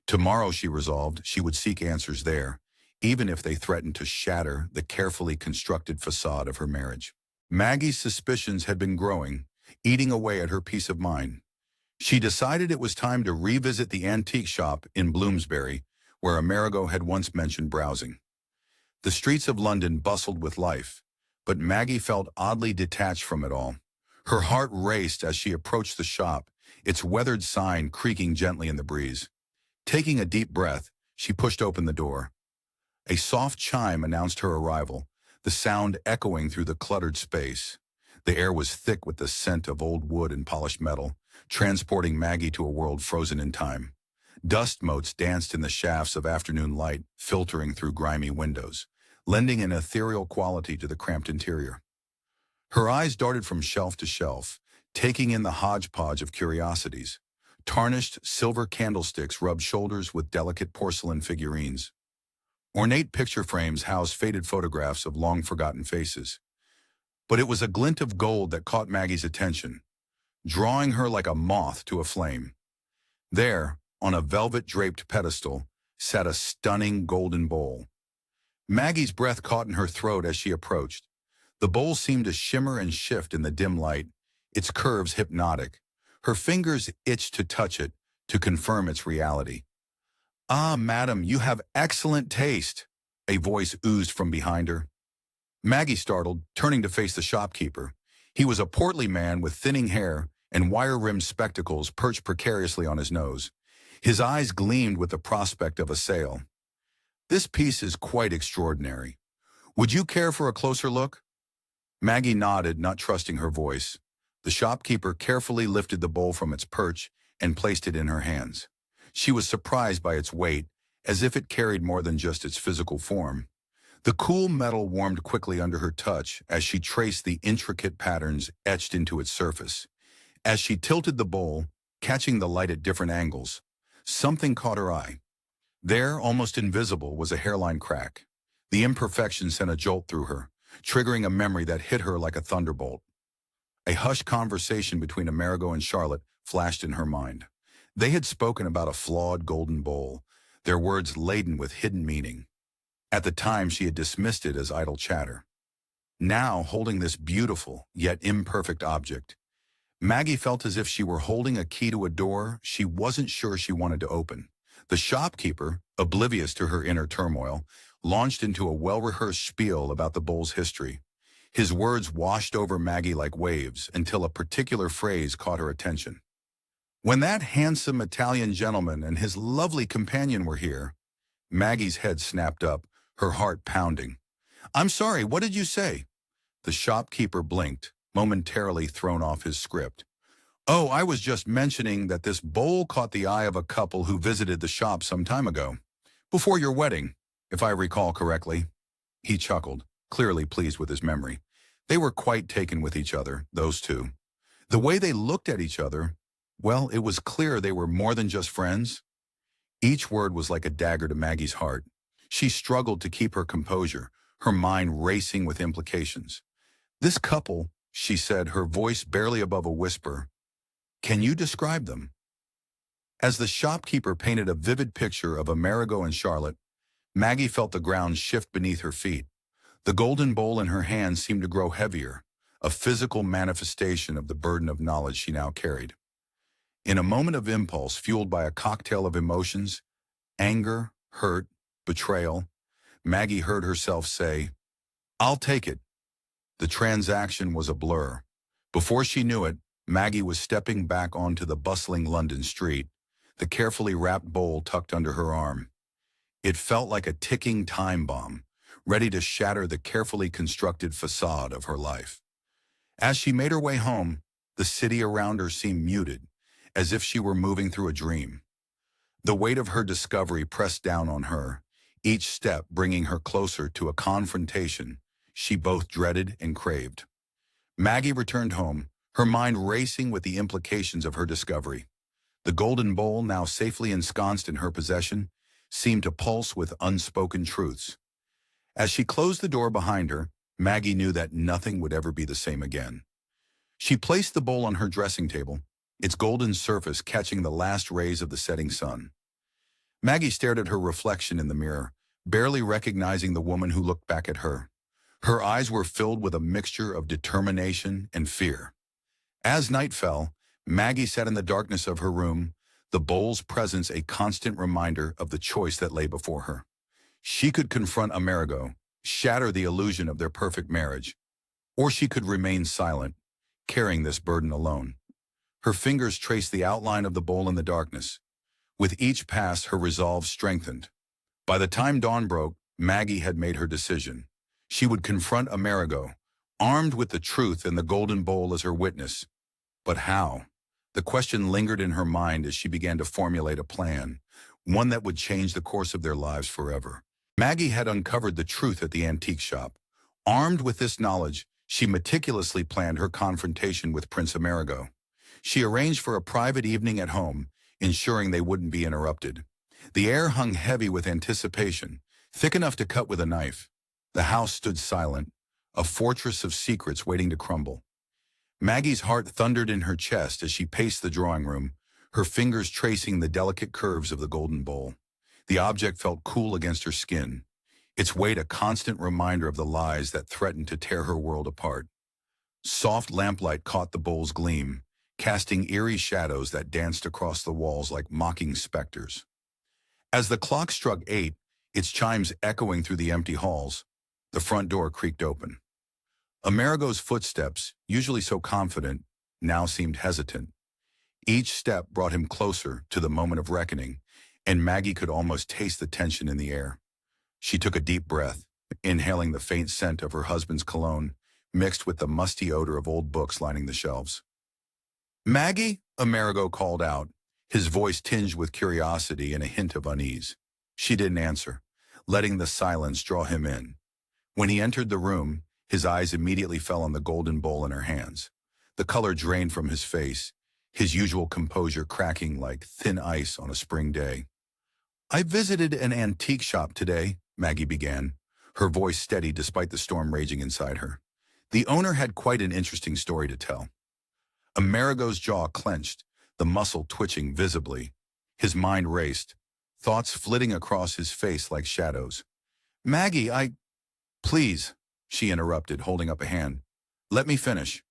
Tomorrow, she resolved, she would seek answers there, even if they threatened to shatter the carefully constructed facade of her marriage. Maggie's suspicions had been growing, eating away at her peace of mind. She decided it was time to revisit the antique shop in Bloomsbury, where Amerigo had once mentioned browsing. The streets of London bustled with life, but Maggie felt oddly detached from it all. Her heart raced as she approached the shop, its weathered sign creaking gently in the breeze. Taking a deep breath, she pushed open the door. A soft chime announced her arrival, the sound echoing through the cluttered space. The air was thick with the scent of old wood and polished metal, transporting Maggie to a world frozen in time. Dust motes danced in the shafts of afternoon light, filtering through grimy windows, lending an ethereal quality to the cramped interior. Her eyes darted from shelf to shelf, taking in the hodgepodge of curiosities. Tarnished silver candlesticks rubbed shoulders with delicate porcelain figurines. Ornate picture frames housed faded photographs of long-forgotten faces. But it was a glint of gold that caught Maggie's attention. drawing her like a moth to a flame. There, on a velvet-draped pedestal, sat a stunning golden bowl. Maggie's breath caught in her throat as she approached. The bowl seemed to shimmer and shift in the dim light, its curves hypnotic. Her fingers itched to touch it, to confirm its reality. "Ah, madam, you have excellent taste," a voice oozed from behind her. Maggie startled, turning to face the shopkeeper. He was a portly man with thinning hair and wire-rimmed spectacles perched precariously on his nose. His eyes gleamed with the prospect of a sale. "This piece is quite extraordinary. Would you care for a closer look?" Maggie nodded, not trusting her voice. The shopkeeper carefully lifted the bowl from its perch and placed it in her hands. She was surprised by its weight, as if it carried more than just its physical form. The cool metal warmed quickly under her touch as she traced the intricate patterns etched into its surface. As she tilted the bowl, catching the light at different angles, something caught her eye. There, almost invisible, was a hairline crack. The imperfection sent a jolt through her, triggering a memory that hit her like a thunderbolt. A hushed conversation between Amerigo and Charlotte flashed in her mind. They had spoken about a flawed golden bowl, their words laden with hidden meaning. At the time, she had dismissed it as idle chatter. Now, holding this beautiful, yet imperfect object, Maggie felt as if she were holding a key to a door she wasn't sure she wanted to open. The shopkeeper, oblivious to her inner turmoil, launched into a well-rehearsed spiel about the bowl's history. His words washed over Maggie like waves until a particular phrase caught her attention. "When that handsome Italian gentleman and his lovely companion were here," Maggie's head snapped up, her heart pounding. "I'm sorry, what did you say?" The shopkeeper blinked, momentarily thrown off his script. "Oh, I was just mentioning that this bowl caught the eye of a couple who visited the shop some time ago. Before your wedding, if I recall correctly." He chuckled, clearly pleased with his memory. They were quite taken with each other, those two. The way they looked at each other, well, it was clear they were more than just friends. Each word was like a dagger to Maggie's heart. She struggled to keep her composure, her mind racing with implications. "This couple," she said, her voice barely above a whisper, "can you describe them?" As the shopkeeper painted a vivid picture of Amerigo and Charlotte, Maggie felt the ground shift beneath her feet. The golden bowl in her hand seemed to grow heavier, a physical manifestation of the burden of knowledge she now carried. In a moment of impulse fueled by a cocktail of emotions, anger, hurt, betrayal, Maggie heard herself say, "I'll take it." The transaction was a blur. Before she knew it, Maggie was stepping back onto the bustling London street, the carefully wrapped bowl tucked under her arm. It felt like a ticking time bomb, ready to shatter the carefully constructed facade of her life. As she made her way home, the city around her seemed muted, as if she were moving through a dream. The weight of her discovery pressed down on her, each step bringing her closer to a confrontation she both dreaded and craved. Maggie returned home, her mind racing with the implications of her discovery. The golden bowl, now safely ensconced in her possession, seemed to pulse with unspoken truths. As she closed the door behind her, Maggie knew that nothing would ever be the same again. She placed the bowl on her dressing table, its golden surface catching the last rays of the setting sun. Maggie stared at her reflection in the mirror, barely recognizing the woman who looked back at her. Her eyes were filled with a mixture of determination and fear. As night fell, Maggie sat in the darkness of her room, the bowl's presence a constant reminder of the choice that lay before her. She could confront Amerigo, shatter the illusion of their perfect marriage, or she could remain silent, carrying this burden alone. Her fingers traced the outline of the bowl in the darkness. With each pass, her resolve strengthened. By the time dawn broke, Maggie had made her decision. She would confront Amerigo, armed with the truth and the golden bowl as her witness. But how? The question lingered in her mind as she began to formulate a plan, one that would change the course of their lives forever. Maggie had uncovered the truth at the antique shop. Armed with this knowledge, she meticulously planned her confrontation with Prince Amerigo. She arranged for a private evening at home, ensuring they wouldn't be interrupted. The air hung heavy with anticipation, thick enough to cut with a knife. The house stood silent, a fortress of secrets waiting to crumble. Maggie's heart thundered in her chest as she paced the drawing room, her fingers tracing the delicate curves of the golden bowl. The object felt cool against her skin, its weight a constant reminder of the lies that threatened to tear her world apart. Soft lamplight caught the bowl's gleam, casting eerie shadows that danced across the walls like mocking specters. As the clock struck 8, its chimes echoing through the empty halls, the front door creaked open. Amerigo's footsteps, usually so confident, now seemed hesitant. Each step brought him closer to the moment of reckoning, and Maggie could almost taste the tension in the air. She took a deep breath, inhaling the faint scent of her husband's cologne, mixed with the musty odor of old books lining the shelves. "Maggie?" Amerigo called out, his voice tinged with curiosity and a hint of unease. She didn't answer, letting the silence draw him in. When he entered the room, his eyes immediately fell on the golden bowl in her hands. The color drained from his face, his usual composure cracking like thin ice on a spring day. "I visited an antique shop today," Maggie began, her voice steady despite the storm raging inside her. The owner had quite an interesting story to tell. Amerigo's jaw clenched, the muscle twitching visibly. His mind raced, thoughts flitting across his face like shadows. "Maggie, Please," she interrupted, holding up a hand. "Let me finish."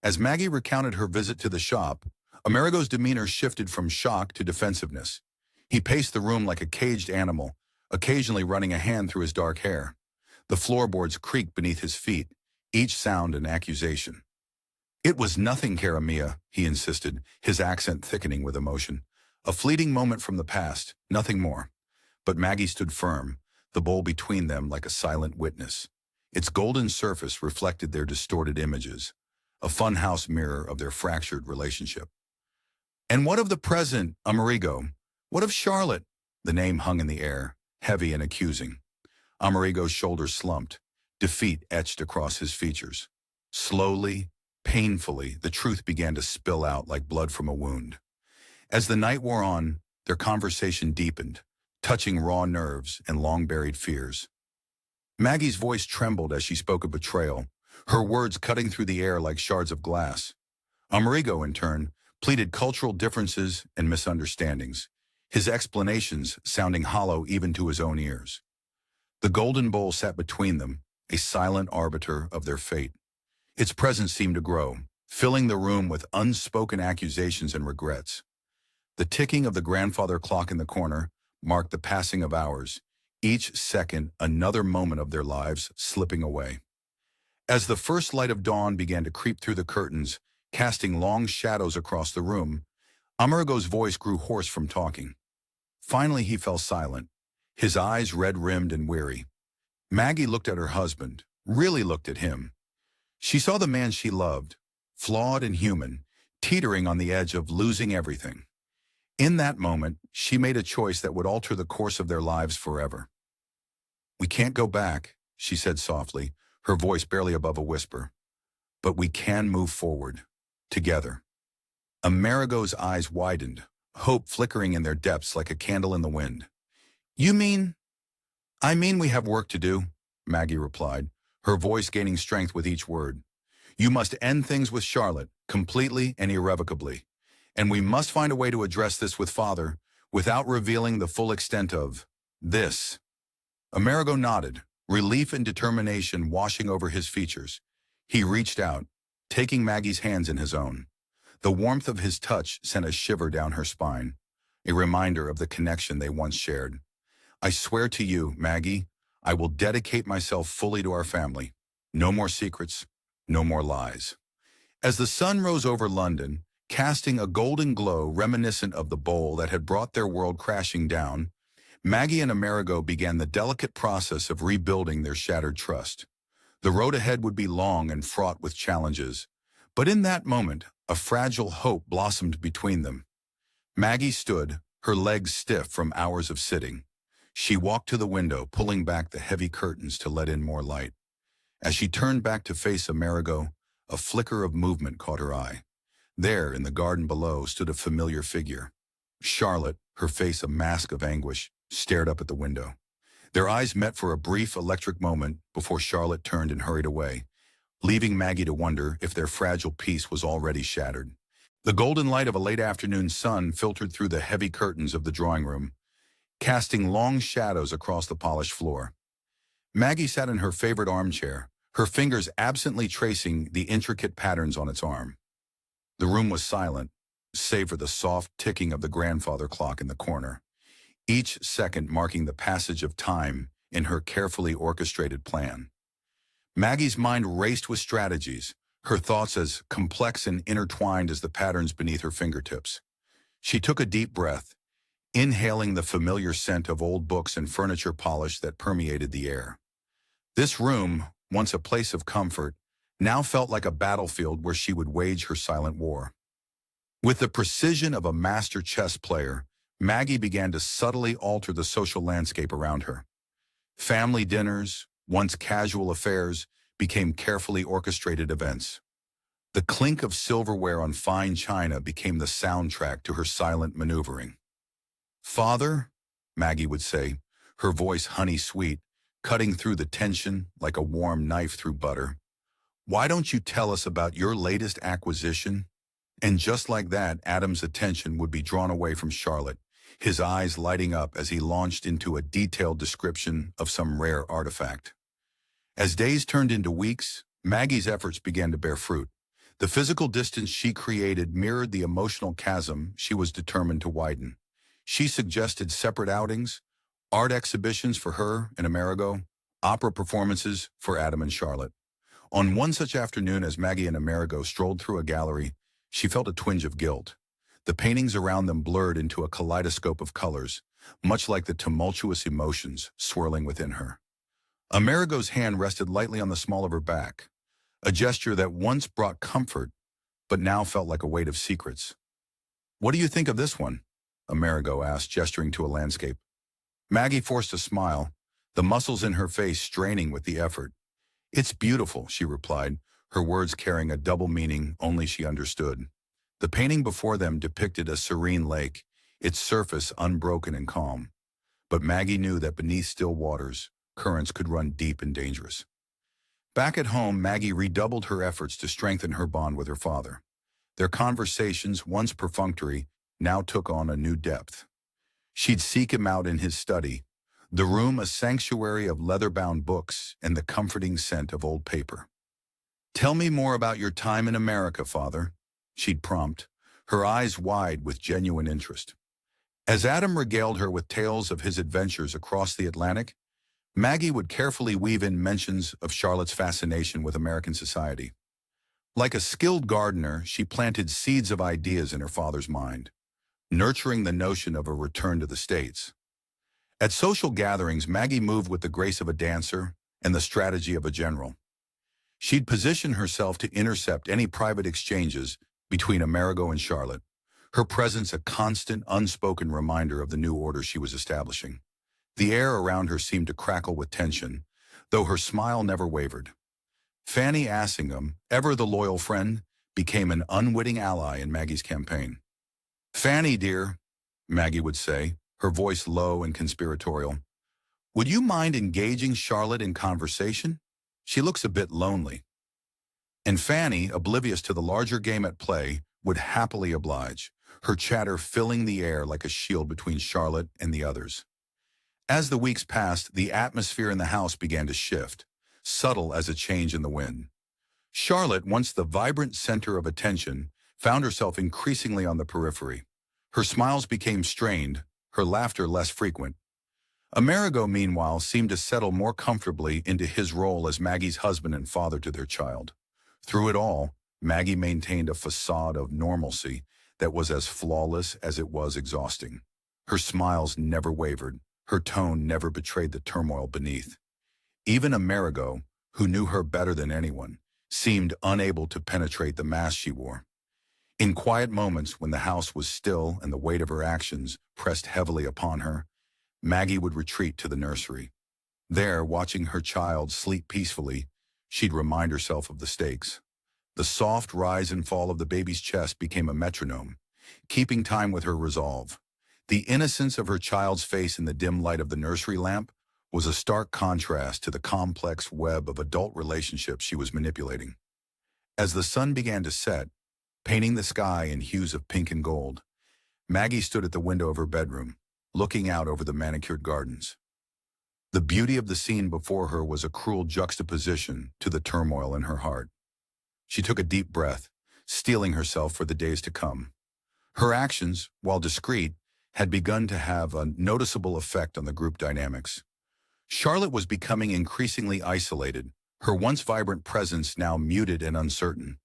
As Maggie recounted her visit to the shop, Amerigo's demeanor shifted from shock to defensiveness. He paced the room like a caged animal, occasionally running a hand through his dark hair. The floorboards creaked beneath his feet, each sound an accusation. "It was nothing, cara mia," he insisted, his accent thickening with emotion. "A fleeting moment from the past, nothing more." But Maggie stood firm, the bowl between them like a silent witness. Its golden surface reflected their distorted images, a funhouse mirror of their fractured relationship. "And what of the present, Amerigo? What of Charlotte?" The name hung in the air, heavy and accusing. Amerigo's shoulders slumped, defeat etched across his features. Slowly, painfully, the truth began to spill out like blood from a wound. As the night wore on, their conversation deepened, touching raw nerves and long-buried fears. Maggie's voice trembled as she spoke of betrayal, her words cutting through the air like shards of glass. Amerigo, in turn, pleaded cultural differences and misunderstandings, his explanations sounding hollow even to his own ears. The golden bowl sat between them, a silent arbiter of their fate. Its presence seemed to grow, filling the room with unspoken accusations and regrets. The ticking of the grandfather clock in the corner marked the passing of hours, each second another moment of their lives slipping away. As the first light of dawn began to creep through the curtains, casting long shadows across the room, Amerigo's voice grew hoarse from talking. Finally he fell silent, his eyes red-rimmed and weary. Maggie looked at her husband, really looked at him. She saw the man she loved, flawed and human, teetering on the edge of losing everything. In that moment, she made a choice that would alter the course of their lives forever. "We can't go back," she said softly, her voice barely above a whisper. "But we can move forward, together." Amerigo's eyes widened, hope flickering in their depths like a candle in the wind. "You mean?" "I mean we have work to do," Maggie replied, her voice gaining strength with each word. "You must end things with Charlotte, completely and irrevocably. And we must find a way to address this with Father, without revealing the full extent of this." Amerigo nodded, relief and determination washing over his features. He reached out, taking Maggie's hands in his own. The warmth of his touch sent a shiver down her spine, a reminder of the connection they once shared. "I swear to you, Maggie, I will dedicate myself fully to our family. No more secrets, no more lies." As the sun rose over London, casting a golden glow reminiscent of the bowl that had brought their world crashing down, Maggie and Amerigo began the delicate process of rebuilding their shattered trust. The road ahead would be long and fraught with challenges, but in that moment, a fragile hope blossomed between them. Maggie stood, her legs stiff from hours of sitting. She walked to the window, pulling back the heavy curtains to let in more light. As she turned back to face Amerigo, a flicker of movement caught her eye. There, in the garden below, stood a familiar figure. Charlotte, her face a mask of anguish, stared up at the window. Their eyes met for a brief electric moment before Charlotte turned and hurried away, leaving Maggie to wonder if their fragile peace was already shattered. The golden light of a late afternoon sun filtered through the heavy curtains of the drawing room, casting long shadows across the polished floor. Maggie sat in her favorite armchair, her fingers absently tracing the intricate patterns on its arm. The room was silent, save for the soft ticking of the grandfather clock in the corner, each second marking the passage of time in her carefully orchestrated plan. Maggie's mind raced with strategies, her thoughts as complex and intertwined as the patterns beneath her fingertips. She took a deep breath, inhaling the familiar scent of old books and furniture polish that permeated the air. This room, once a place of comfort, now felt like a battlefield where she would wage her silent war. With the precision of a master chess player, Maggie began to subtly alter the social landscape around her. Family dinners, once casual affairs, became carefully orchestrated events. The clink of silverware on fine china became the soundtrack to her silent maneuvering. "Father," Maggie would say, her voice honey-sweet, cutting through the tension like a warm knife through butter, "why don't you tell us about your latest acquisition?" And just like that, Adam's attention would be drawn away from Charlotte, his eyes lighting up as he launched into a detailed description of some rare artifact. As days turned into weeks, Maggie's efforts began to bear fruit. The physical distance she created mirrored the emotional chasm she was determined to widen. She suggested separate outings, art exhibitions for her and Amerigo, opera performances for Adam and Charlotte. On one such afternoon, as Maggie and Amerigo strolled through a gallery, she felt a twinge of guilt. The paintings around them blurred into a kaleidoscope of colors, much like the tumultuous emotions swirling within her. Amerigo's hand rested lightly on the small of her back, a gesture that once brought comfort, but now felt like a weight of secrets. "What do you think of this one?" Amerigo asked, gesturing to a landscape. Maggie forced a smile, the muscles in her face straining with the effort. "It's beautiful," she replied, her words carrying a double meaning only she understood. The painting before them depicted a serene lake, its surface unbroken and calm. But Maggie knew that beneath still waters, currents could run deep and dangerous. Back at home, Maggie redoubled her efforts to strengthen her bond with her father. Their conversations, once perfunctory, now took on a new depth. She'd seek him out in his study, the room a sanctuary of leather-bound books and the comforting scent of old paper. "Tell me more about your time in America, Father," she'd prompt, her eyes wide with genuine interest. As Adam regaled her with tales of his adventures across the Atlantic, Maggie would carefully weave in mentions of Charlotte's fascination with American society. Like a skilled gardener, she planted seeds of ideas in her father's mind, nurturing the notion of a return to the States. At social gatherings, Maggie moved with the grace of a dancer and the strategy of a general. She'd position herself to intercept any private exchanges between Amerigo and Charlotte, her presence a constant, unspoken reminder of the new order she was establishing. The air around her seemed to crackle with tension, though her smile never wavered. Fanny Assingham, ever the loyal friend, became an unwitting ally in Maggie's campaign. "Fanny, dear," Maggie would say, her voice low and conspiratorial, "would you mind engaging Charlotte in conversation? She looks a bit lonely." And Fanny, oblivious to the larger game at play, would happily oblige, her chatter filling the air like a shield between Charlotte and the others. As the weeks passed, the atmosphere in the house began to shift, subtle as a change in the wind. Charlotte, once the vibrant center of attention, found herself increasingly on the periphery. Her smiles became strained, her laughter less frequent. Amerigo, meanwhile, seemed to settle more comfortably into his role as Maggie's husband and father to their child. Through it all, Maggie maintained a facade of normalcy that was as flawless as it was exhausting. Her smiles never wavered, her tone never betrayed the turmoil beneath. Even Amerigo, who knew her better than anyone, seemed unable to penetrate the mask she wore. In quiet moments when the house was still and the weight of her actions pressed heavily upon her, Maggie would retreat to the nursery. There, watching her child sleep peacefully, she'd remind herself of the stakes. The soft rise and fall of the baby's chest became a metronome, keeping time with her resolve. The innocence of her child's face in the dim light of the nursery lamp was a stark contrast to the complex web of adult relationships she was manipulating. As the sun began to set, painting the sky in hues of pink and gold, Maggie stood at the window of her bedroom, looking out over the manicured gardens. The beauty of the scene before her was a cruel juxtaposition to the turmoil in her heart. She took a deep breath, steeling herself for the days to come. Her actions, while discreet, had begun to have a noticeable effect on the group dynamics. Charlotte was becoming increasingly isolated, her once vibrant presence now muted and uncertain.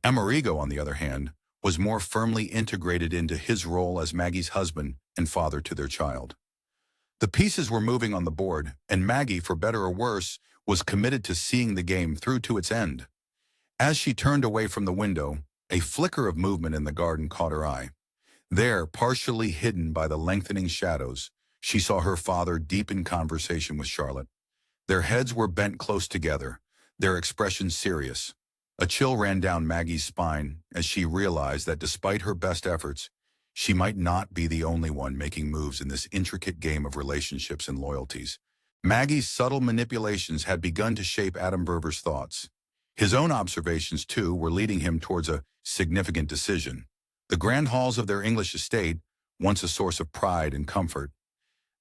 Amerigo, on the other hand, was more firmly integrated into his role as Maggie's husband and father to their child. The pieces were moving on the board, and Maggie, for better or worse, was committed to seeing the game through to its end. As she turned away from the window, a flicker of movement in the garden caught her eye. There, partially hidden by the lengthening shadows, she saw her father deep in conversation with Charlotte. Their heads were bent close together, their expressions serious. A chill ran down Maggie's spine as she realized that despite her best efforts, she might not be the only one making moves in this intricate game of relationships and loyalties. Maggie's subtle manipulations had begun to shape Adam Verver's thoughts. His own observations, too, were leading him towards a significant decision. The grand halls of their English estate, once a source of pride and comfort,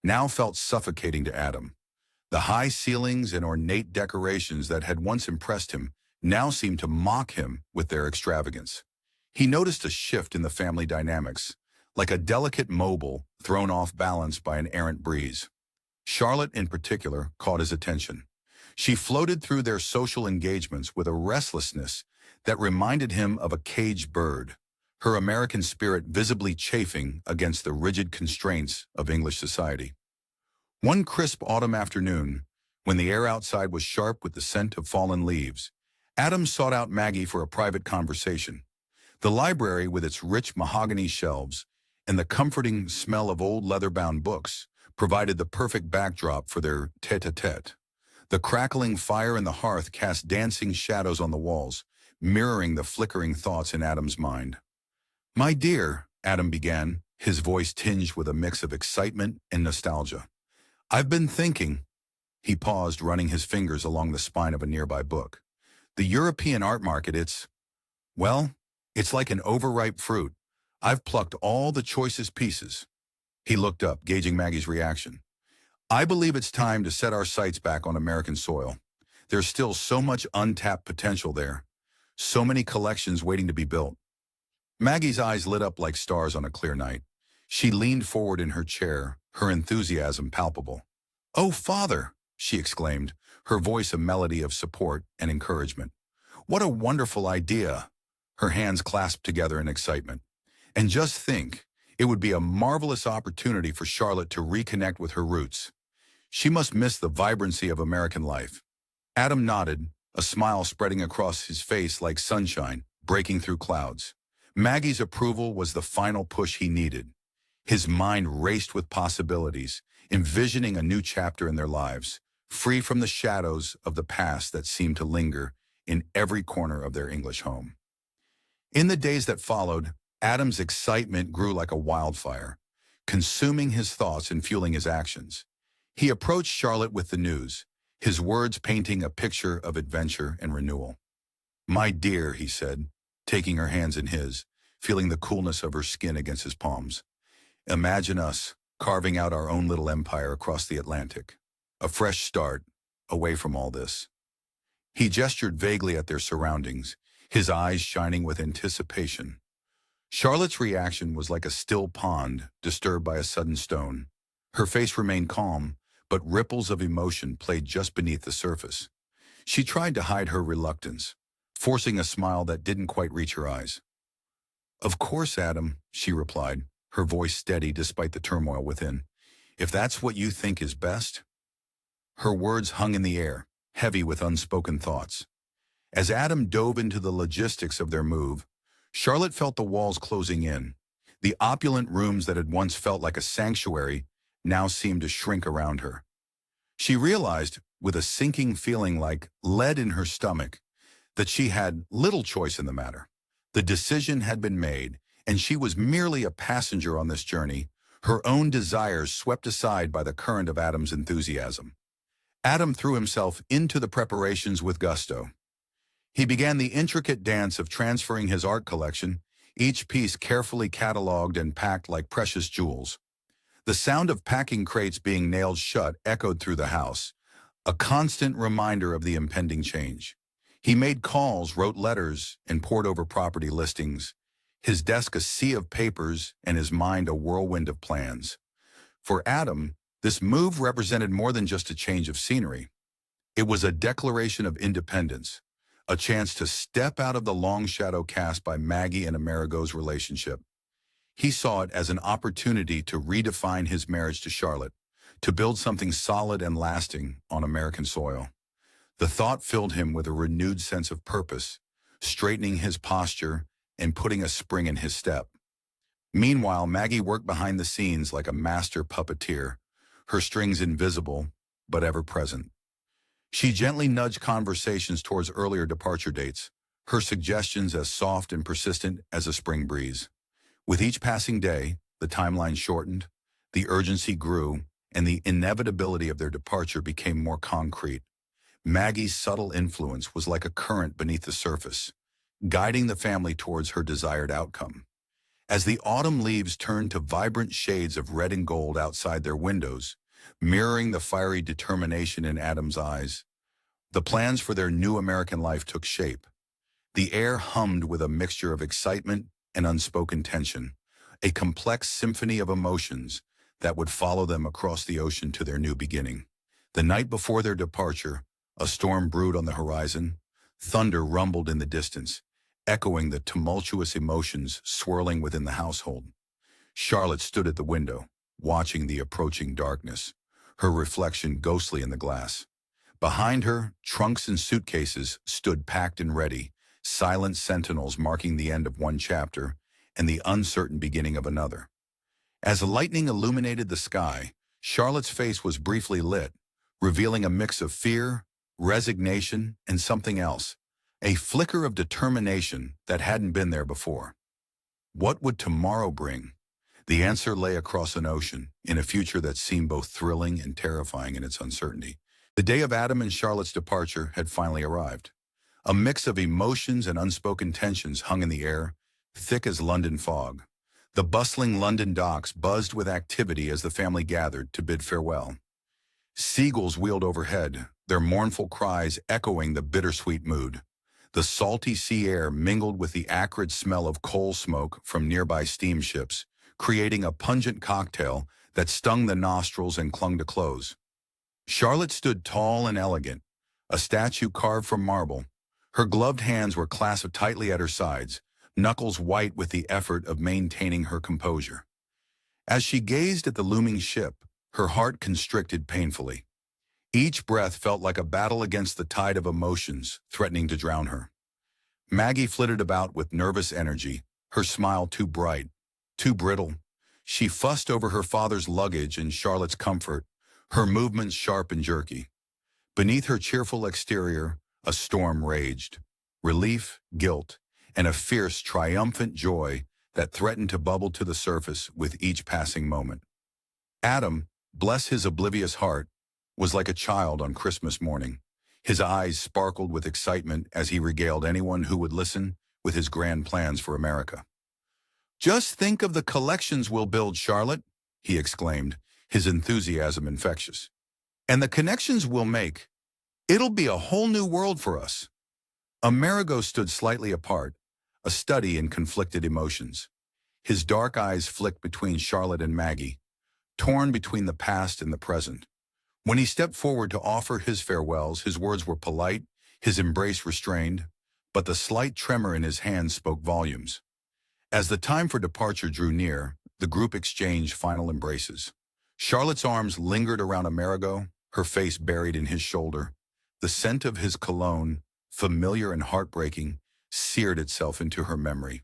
now felt suffocating to Adam. The high ceilings and ornate decorations that had once impressed him now seemed to mock him with their extravagance. He noticed a shift in the family dynamics, like a delicate mobile thrown off balance by an errant breeze. Charlotte, in particular, caught his attention. She floated through their social engagements with a restlessness that reminded him of a caged bird, her American spirit visibly chafing against the rigid constraints of English society. One crisp autumn afternoon, when the air outside was sharp with the scent of fallen leaves, Adam sought out Maggie for a private conversation. The library, with its rich mahogany shelves and the comforting smell of old leather-bound books, provided the perfect backdrop for their tete-a-tete. The crackling fire in the hearth cast dancing shadows on the walls, mirroring the flickering thoughts in Adam's mind. "My dear," Adam began, his voice tinged with a mix of excitement and nostalgia. "I've been thinking." He paused, running his fingers along the spine of a nearby book. "The European art market, it's like an overripe fruit. I've plucked all the choicest pieces." He looked up, gauging Maggie's reaction. "I believe it's time to set our sights back on American soil. There's still so much untapped potential there. So many collections waiting to be built." Maggie's eyes lit up like stars on a clear night. She leaned forward in her chair, her enthusiasm palpable. "Oh, Father!" she exclaimed, her voice a melody of support and encouragement. "What a wonderful idea!" Her hands clasped together in excitement. "And just think, it would be a marvelous opportunity for Charlotte to reconnect with her roots. She must miss the vibrancy of American life." Adam nodded, a smile spreading across his face like sunshine, breaking through clouds. Maggie's approval was the final push he needed. His mind raced with possibilities, envisioning a new chapter in their lives, free from the shadows of the past that seemed to linger in every corner of their English home. In the days that followed, Adam's excitement grew like a wildfire, consuming his thoughts and fueling his actions. He approached Charlotte with the news, his words painting a picture of adventure and renewal. "My dear," he said, taking her hands in his, feeling the coolness of her skin against his palms. "Imagine us carving out our own little empire across the Atlantic. A fresh start, away from all this." He gestured vaguely at their surroundings, his eyes shining with anticipation. Charlotte's reaction was like a still pond disturbed by a sudden stone. Her face remained calm, but ripples of emotion played just beneath the surface. She tried to hide her reluctance, forcing a smile that didn't quite reach her eyes. "Of course, Adam," she replied, her voice steady despite the turmoil within. "If that's what you think is best." Her words hung in the air, heavy with unspoken thoughts. As Adam dove into the logistics of their move, Charlotte felt the walls closing in. The opulent rooms that had once felt like a sanctuary now seemed to shrink around her. She realized, with a sinking feeling like lead in her stomach, that she had little choice in the matter. The decision had been made, and she was merely a passenger on this journey, her own desires swept aside by the current of Adam's enthusiasm. Adam threw himself into the preparations with gusto. He began the intricate dance of transferring his art collection, each piece carefully catalogued and packed like precious jewels. The sound of packing crates being nailed shut echoed through the house, a constant reminder of the impending change. He made calls, wrote letters, and pored over property listings, his desk a sea of papers and his mind a whirlwind of plans. For Adam, this move represented more than just a change of scenery. It was a declaration of independence, a chance to step out of the long shadow cast by Maggie and Amerigo's relationship. He saw it as an opportunity to redefine his marriage to Charlotte, to build something solid and lasting on American soil. The thought filled him with a renewed sense of purpose, straightening his posture and putting a spring in his step. Meanwhile, Maggie worked behind the scenes like a master puppeteer, her strings invisible but ever present. She gently nudged conversations towards earlier departure dates, her suggestions as soft and persistent as a spring breeze. With each passing day, the timeline shortened, the urgency grew, and the inevitability of their departure became more concrete. Maggie's subtle influence was like a current beneath the surface, guiding the family towards her desired outcome. As the autumn leaves turned to vibrant shades of red and gold outside their windows, mirroring the fiery determination in Adam's eyes, the plans for their new American life took shape. The air hummed with a mixture of excitement and unspoken tension, a complex symphony of emotions that would follow them across the ocean to their new beginning. The night before their departure, a storm brewed on the horizon. Thunder rumbled in the distance, echoing the tumultuous emotions swirling within the household. Charlotte stood at the window, watching the approaching darkness, her reflection ghostly in the glass. Behind her, trunks and suitcases stood packed and ready, silent sentinels marking the end of one chapter and the uncertain beginning of another. As lightning illuminated the sky, Charlotte's face was briefly lit, revealing a mix of fear, resignation, and something else, a flicker of determination that hadn't been there before. What would tomorrow bring? The answer lay across an ocean, in a future that seemed both thrilling and terrifying in its uncertainty. The day of Adam and Charlotte's departure had finally arrived. A mix of emotions and unspoken tensions hung in the air, thick as London fog. The bustling London docks buzzed with activity as the family gathered to bid farewell. Seagulls wheeled overhead, their mournful cries echoing the bittersweet mood. The salty sea air mingled with the acrid smell of coal smoke from nearby steamships, creating a pungent cocktail that stung the nostrils and clung to clothes. Charlotte stood tall and elegant, a statue carved from marble. Her gloved hands were clasped tightly at her sides, knuckles white with the effort of maintaining her composure. As she gazed at the looming ship, her heart constricted painfully. Each breath felt like a battle against the tide of emotions threatening to drown her. Maggie flitted about with nervous energy, her smile too bright, too brittle. She fussed over her father's luggage and Charlotte's comfort, her movements sharp and jerky. Beneath her cheerful exterior, a storm raged. Relief, guilt, and a fierce, triumphant joy that threatened to bubble to the surface with each passing moment. Adam, bless his oblivious heart, was like a child on Christmas morning. His eyes sparkled with excitement as he regaled anyone who would listen with his grand plans for America. "Just think of the collections we'll build, Charlotte," he exclaimed, his enthusiasm infectious. "And the connections we'll make. It'll be a whole new world for us." Amerigo stood slightly apart, a study in conflicted emotions. His dark eyes flicked between Charlotte and Maggie, torn between the past and the present. When he stepped forward to offer his farewells, his words were polite, his embrace restrained, but the slight tremor in his hands spoke volumes. As the time for departure drew near, the group exchanged final embraces. Charlotte's arms lingered around Amerigo, her face buried in his shoulder. The scent of his cologne, familiar and heartbreaking, seared itself into her memory.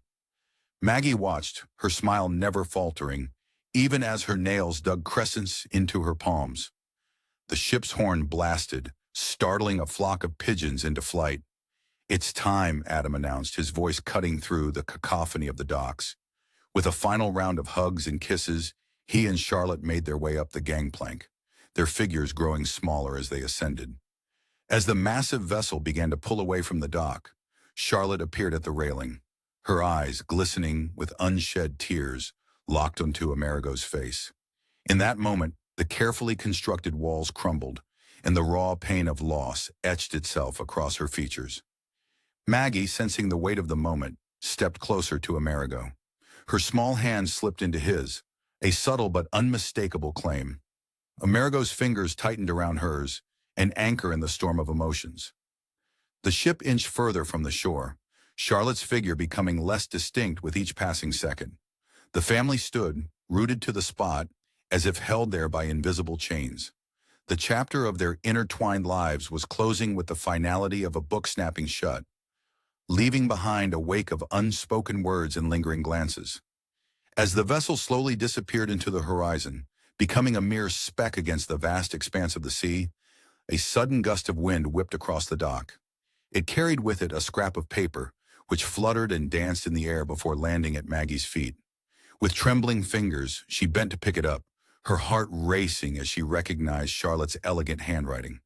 Maggie watched, her smile never faltering, even as her nails dug crescents into her palms. The ship's horn blasted, startling a flock of pigeons into flight. "It's time," Adam announced, his voice cutting through the cacophony of the docks. With a final round of hugs and kisses, He and Charlotte made their way up the gangplank, their figures growing smaller as they ascended. As the massive vessel began to pull away from the dock, Charlotte appeared at the railing, her eyes glistening with unshed tears locked onto Amerigo's face. In that moment, the carefully constructed walls crumbled, and the raw pain of loss etched itself across her features. Maggie, sensing the weight of the moment, stepped closer to Amerigo. Her small hand slipped into his, a subtle but unmistakable claim. Amerigo's fingers tightened around hers, an anchor in the storm of emotions. The ship inched further from the shore, Charlotte's figure becoming less distinct with each passing second. The family stood, rooted to the spot, as if held there by invisible chains. The chapter of their intertwined lives was closing with the finality of a book snapping shut, leaving behind a wake of unspoken words and lingering glances. As the vessel slowly disappeared into the horizon, becoming a mere speck against the vast expanse of the sea, a sudden gust of wind whipped across the dock. It carried with it a scrap of paper, which fluttered and danced in the air before landing at Maggie's feet. With trembling fingers, she bent to pick it up, her heart racing as she recognized Charlotte's elegant handwriting.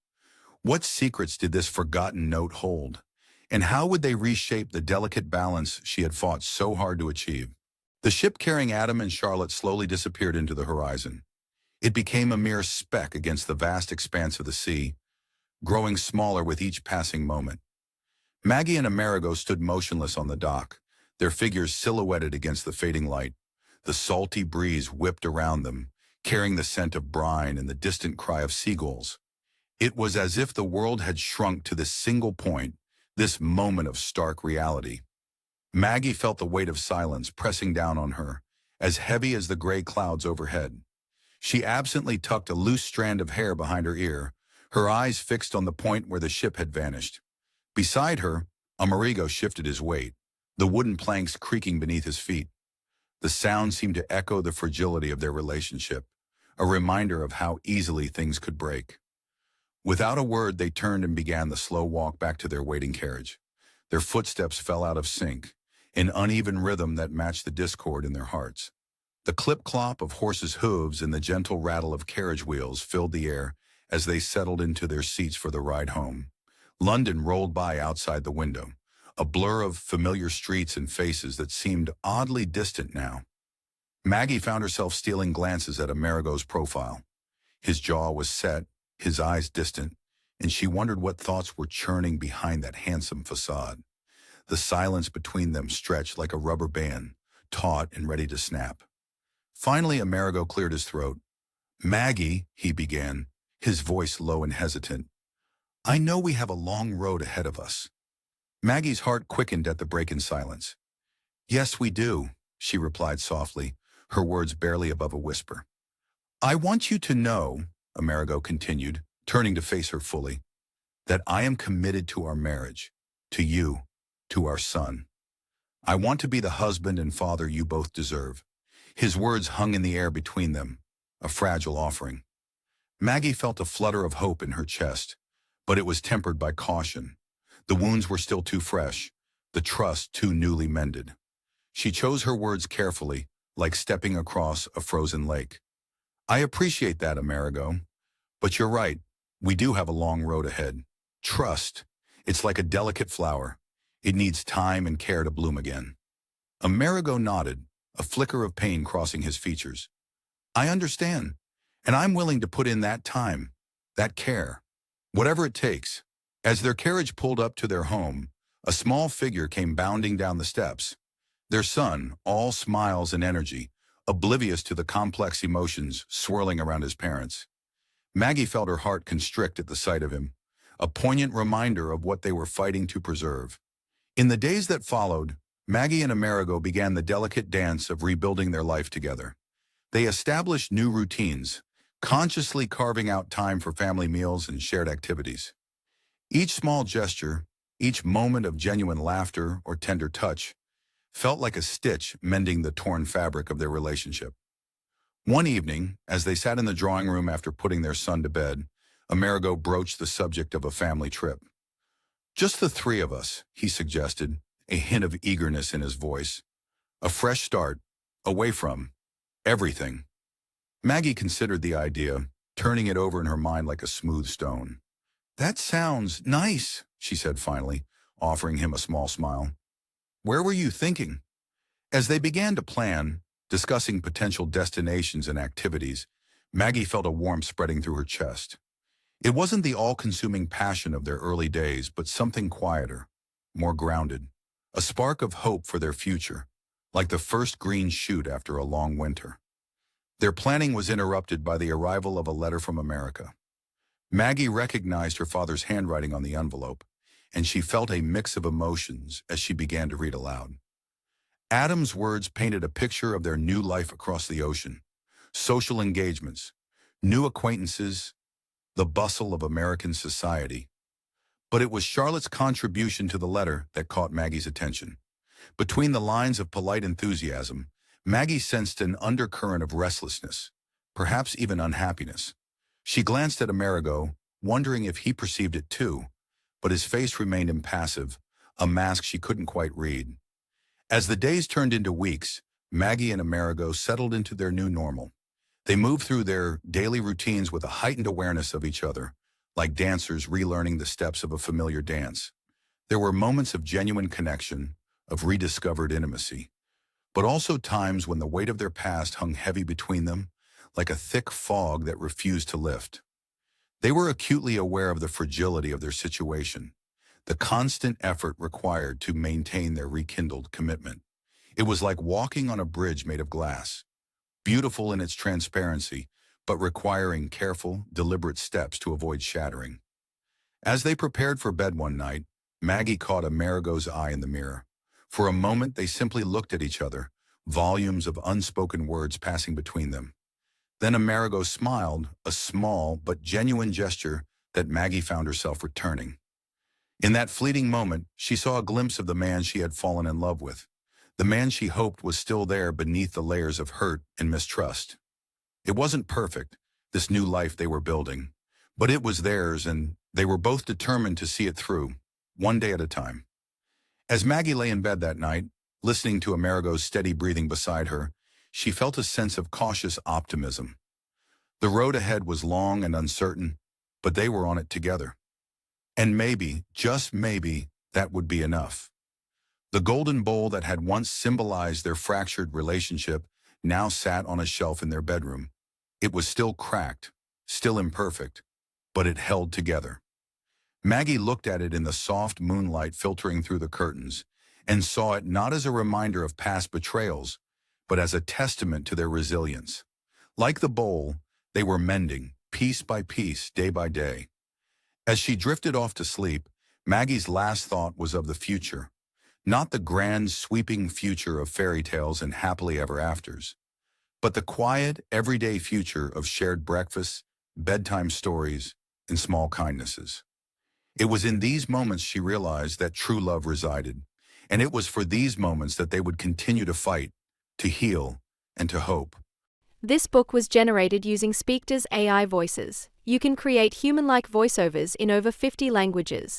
What secrets did this forgotten note hold? And how would they reshape the delicate balance she had fought so hard to achieve? The ship carrying Adam and Charlotte slowly disappeared into the horizon. It became a mere speck against the vast expanse of the sea, growing smaller with each passing moment. Maggie and Amerigo stood motionless on the dock, their figures silhouetted against the fading light. The salty breeze whipped around them, carrying the scent of brine and the distant cry of seagulls. It was as if the world had shrunk to this single point, this moment of stark reality. Maggie felt the weight of silence pressing down on her, as heavy as the gray clouds overhead. She absently tucked a loose strand of hair behind her ear, her eyes fixed on the point where the ship had vanished. Beside her, Amerigo shifted his weight, the wooden planks creaking beneath his feet. The sound seemed to echo the fragility of their relationship, a reminder of how easily things could break. Without a word, they turned and began the slow walk back to their waiting carriage. Their footsteps fell out of sync, an uneven rhythm that matched the discord in their hearts. The clip-clop of horses' hooves and the gentle rattle of carriage wheels filled the air as they settled into their seats for the ride home. London rolled by outside the window, a blur of familiar streets and faces that seemed oddly distant now. Maggie found herself stealing glances at Amerigo's profile. His jaw was set, his eyes distant, and she wondered what thoughts were churning behind that handsome facade. The silence between them stretched like a rubber band, taut and ready to snap. Finally, Amerigo cleared his throat. "Maggie," he began, his voice low and hesitant, "I know we have a long road ahead of us." Maggie's heart quickened at the break in silence. "Yes, we do," she replied softly, her words barely above a whisper. "I want you to know," Amerigo continued, turning to face her fully, "that I am committed to our marriage, to you, to our son. I want to be the husband and father you both deserve." His words hung in the air between them, a fragile offering. Maggie felt a flutter of hope in her chest, but it was tempered by caution. The wounds were still too fresh, the trust too newly mended. She chose her words carefully, like stepping across a frozen lake. "I appreciate that, Amerigo. But you're right, we do have a long road ahead. Trust, it's like a delicate flower. It needs time and care to bloom again." Amerigo nodded, a flicker of pain crossing his features. "I understand, and I'm willing to put in that time, that care, whatever it takes." As their carriage pulled up to their home, a small figure came bounding down the steps. Their son, all smiles and energy, oblivious to the complex emotions swirling around his parents. Maggie felt her heart constrict at the sight of him, a poignant reminder of what they were fighting to preserve. In the days that followed, Maggie and Amerigo began the delicate dance of rebuilding their life together. They established new routines, consciously carving out time for family meals and shared activities. Each small gesture, each moment of genuine laughter or tender touch, felt like a stitch mending the torn fabric of their relationship. One evening, as they sat in the drawing room after putting their son to bed, Amerigo broached the subject of a family trip. "Just the three of us," he suggested, a hint of eagerness in his voice. "A fresh start, away from everything." Maggie considered the idea, turning it over in her mind like a smooth stone. "That sounds nice," she said finally, offering him a small smile. "Where were you thinking?" As they began to plan, discussing potential destinations and activities, Maggie felt a warmth spreading through her chest. It wasn't the all-consuming passion of their early days, but something quieter, more grounded, a spark of hope for their future, like the first green shoot after a long winter. Their planning was interrupted by the arrival of a letter from America. Maggie recognized her father's handwriting on the envelope, and she felt a mix of emotions as she began to read aloud. Adam's words painted a picture of their new life across the ocean, social engagements, new acquaintances, the bustle of American society. But it was Charlotte's contribution to the letter that caught Maggie's attention. Between the lines of polite enthusiasm, Maggie sensed an undercurrent of restlessness, perhaps even unhappiness. She glanced at Amerigo, wondering if he perceived it too, but his face remained impassive, a mask she couldn't quite read. As the days turned into weeks, Maggie and Amerigo settled into their new normal. They moved through their daily routines with a heightened awareness of each other, like dancers relearning the steps of a familiar dance. There were moments of genuine connection, of rediscovered intimacy, but also times when the weight of their past hung heavy between them, like a thick fog that refused to lift. They were acutely aware of the fragility of their situation, the constant effort required to maintain their rekindled commitment. It was like walking on a bridge made of glass, beautiful in its transparency, but requiring careful, deliberate steps to avoid shattering. As they prepared for bed one night, Maggie caught Amerigo's eye in the mirror. For a moment, they simply looked at each other, volumes of unspoken words passing between them. Then Amerigo smiled, a small but genuine gesture that Maggie found herself returning. In that fleeting moment, she saw a glimpse of the man she had fallen in love with, the man she hoped was still there beneath the layers of hurt and mistrust. It wasn't perfect, this new life they were building, but it was theirs, and they were both determined to see it through, one day at a time. As Maggie lay in bed that night, listening to Amerigo's steady breathing beside her, she felt a sense of cautious optimism. The road ahead was long and uncertain, but they were on it together. And maybe, just maybe, that would be enough. The golden bowl that had once symbolized their fractured relationship now sat on a shelf in their bedroom. It was still cracked, still imperfect, but it held together. Maggie looked at it in the soft moonlight filtering through the curtains and saw it not as a reminder of past betrayals, but as a testament to their resilience. Like the bowl, they were mending, piece by piece, day by day. As she drifted off to sleep, Maggie's last thought was of the future, not the grand, sweeping future of fairy tales and happily ever afters, but the quiet, everyday future of shared breakfasts, bedtime stories, and small kindnesses. It was in these moments she realized that true love resided, and it was for these moments that they would continue to fight, to heal, and to hope. This book was generated using Speakter's AI voices. You can create human-like voiceovers in over 50 languages.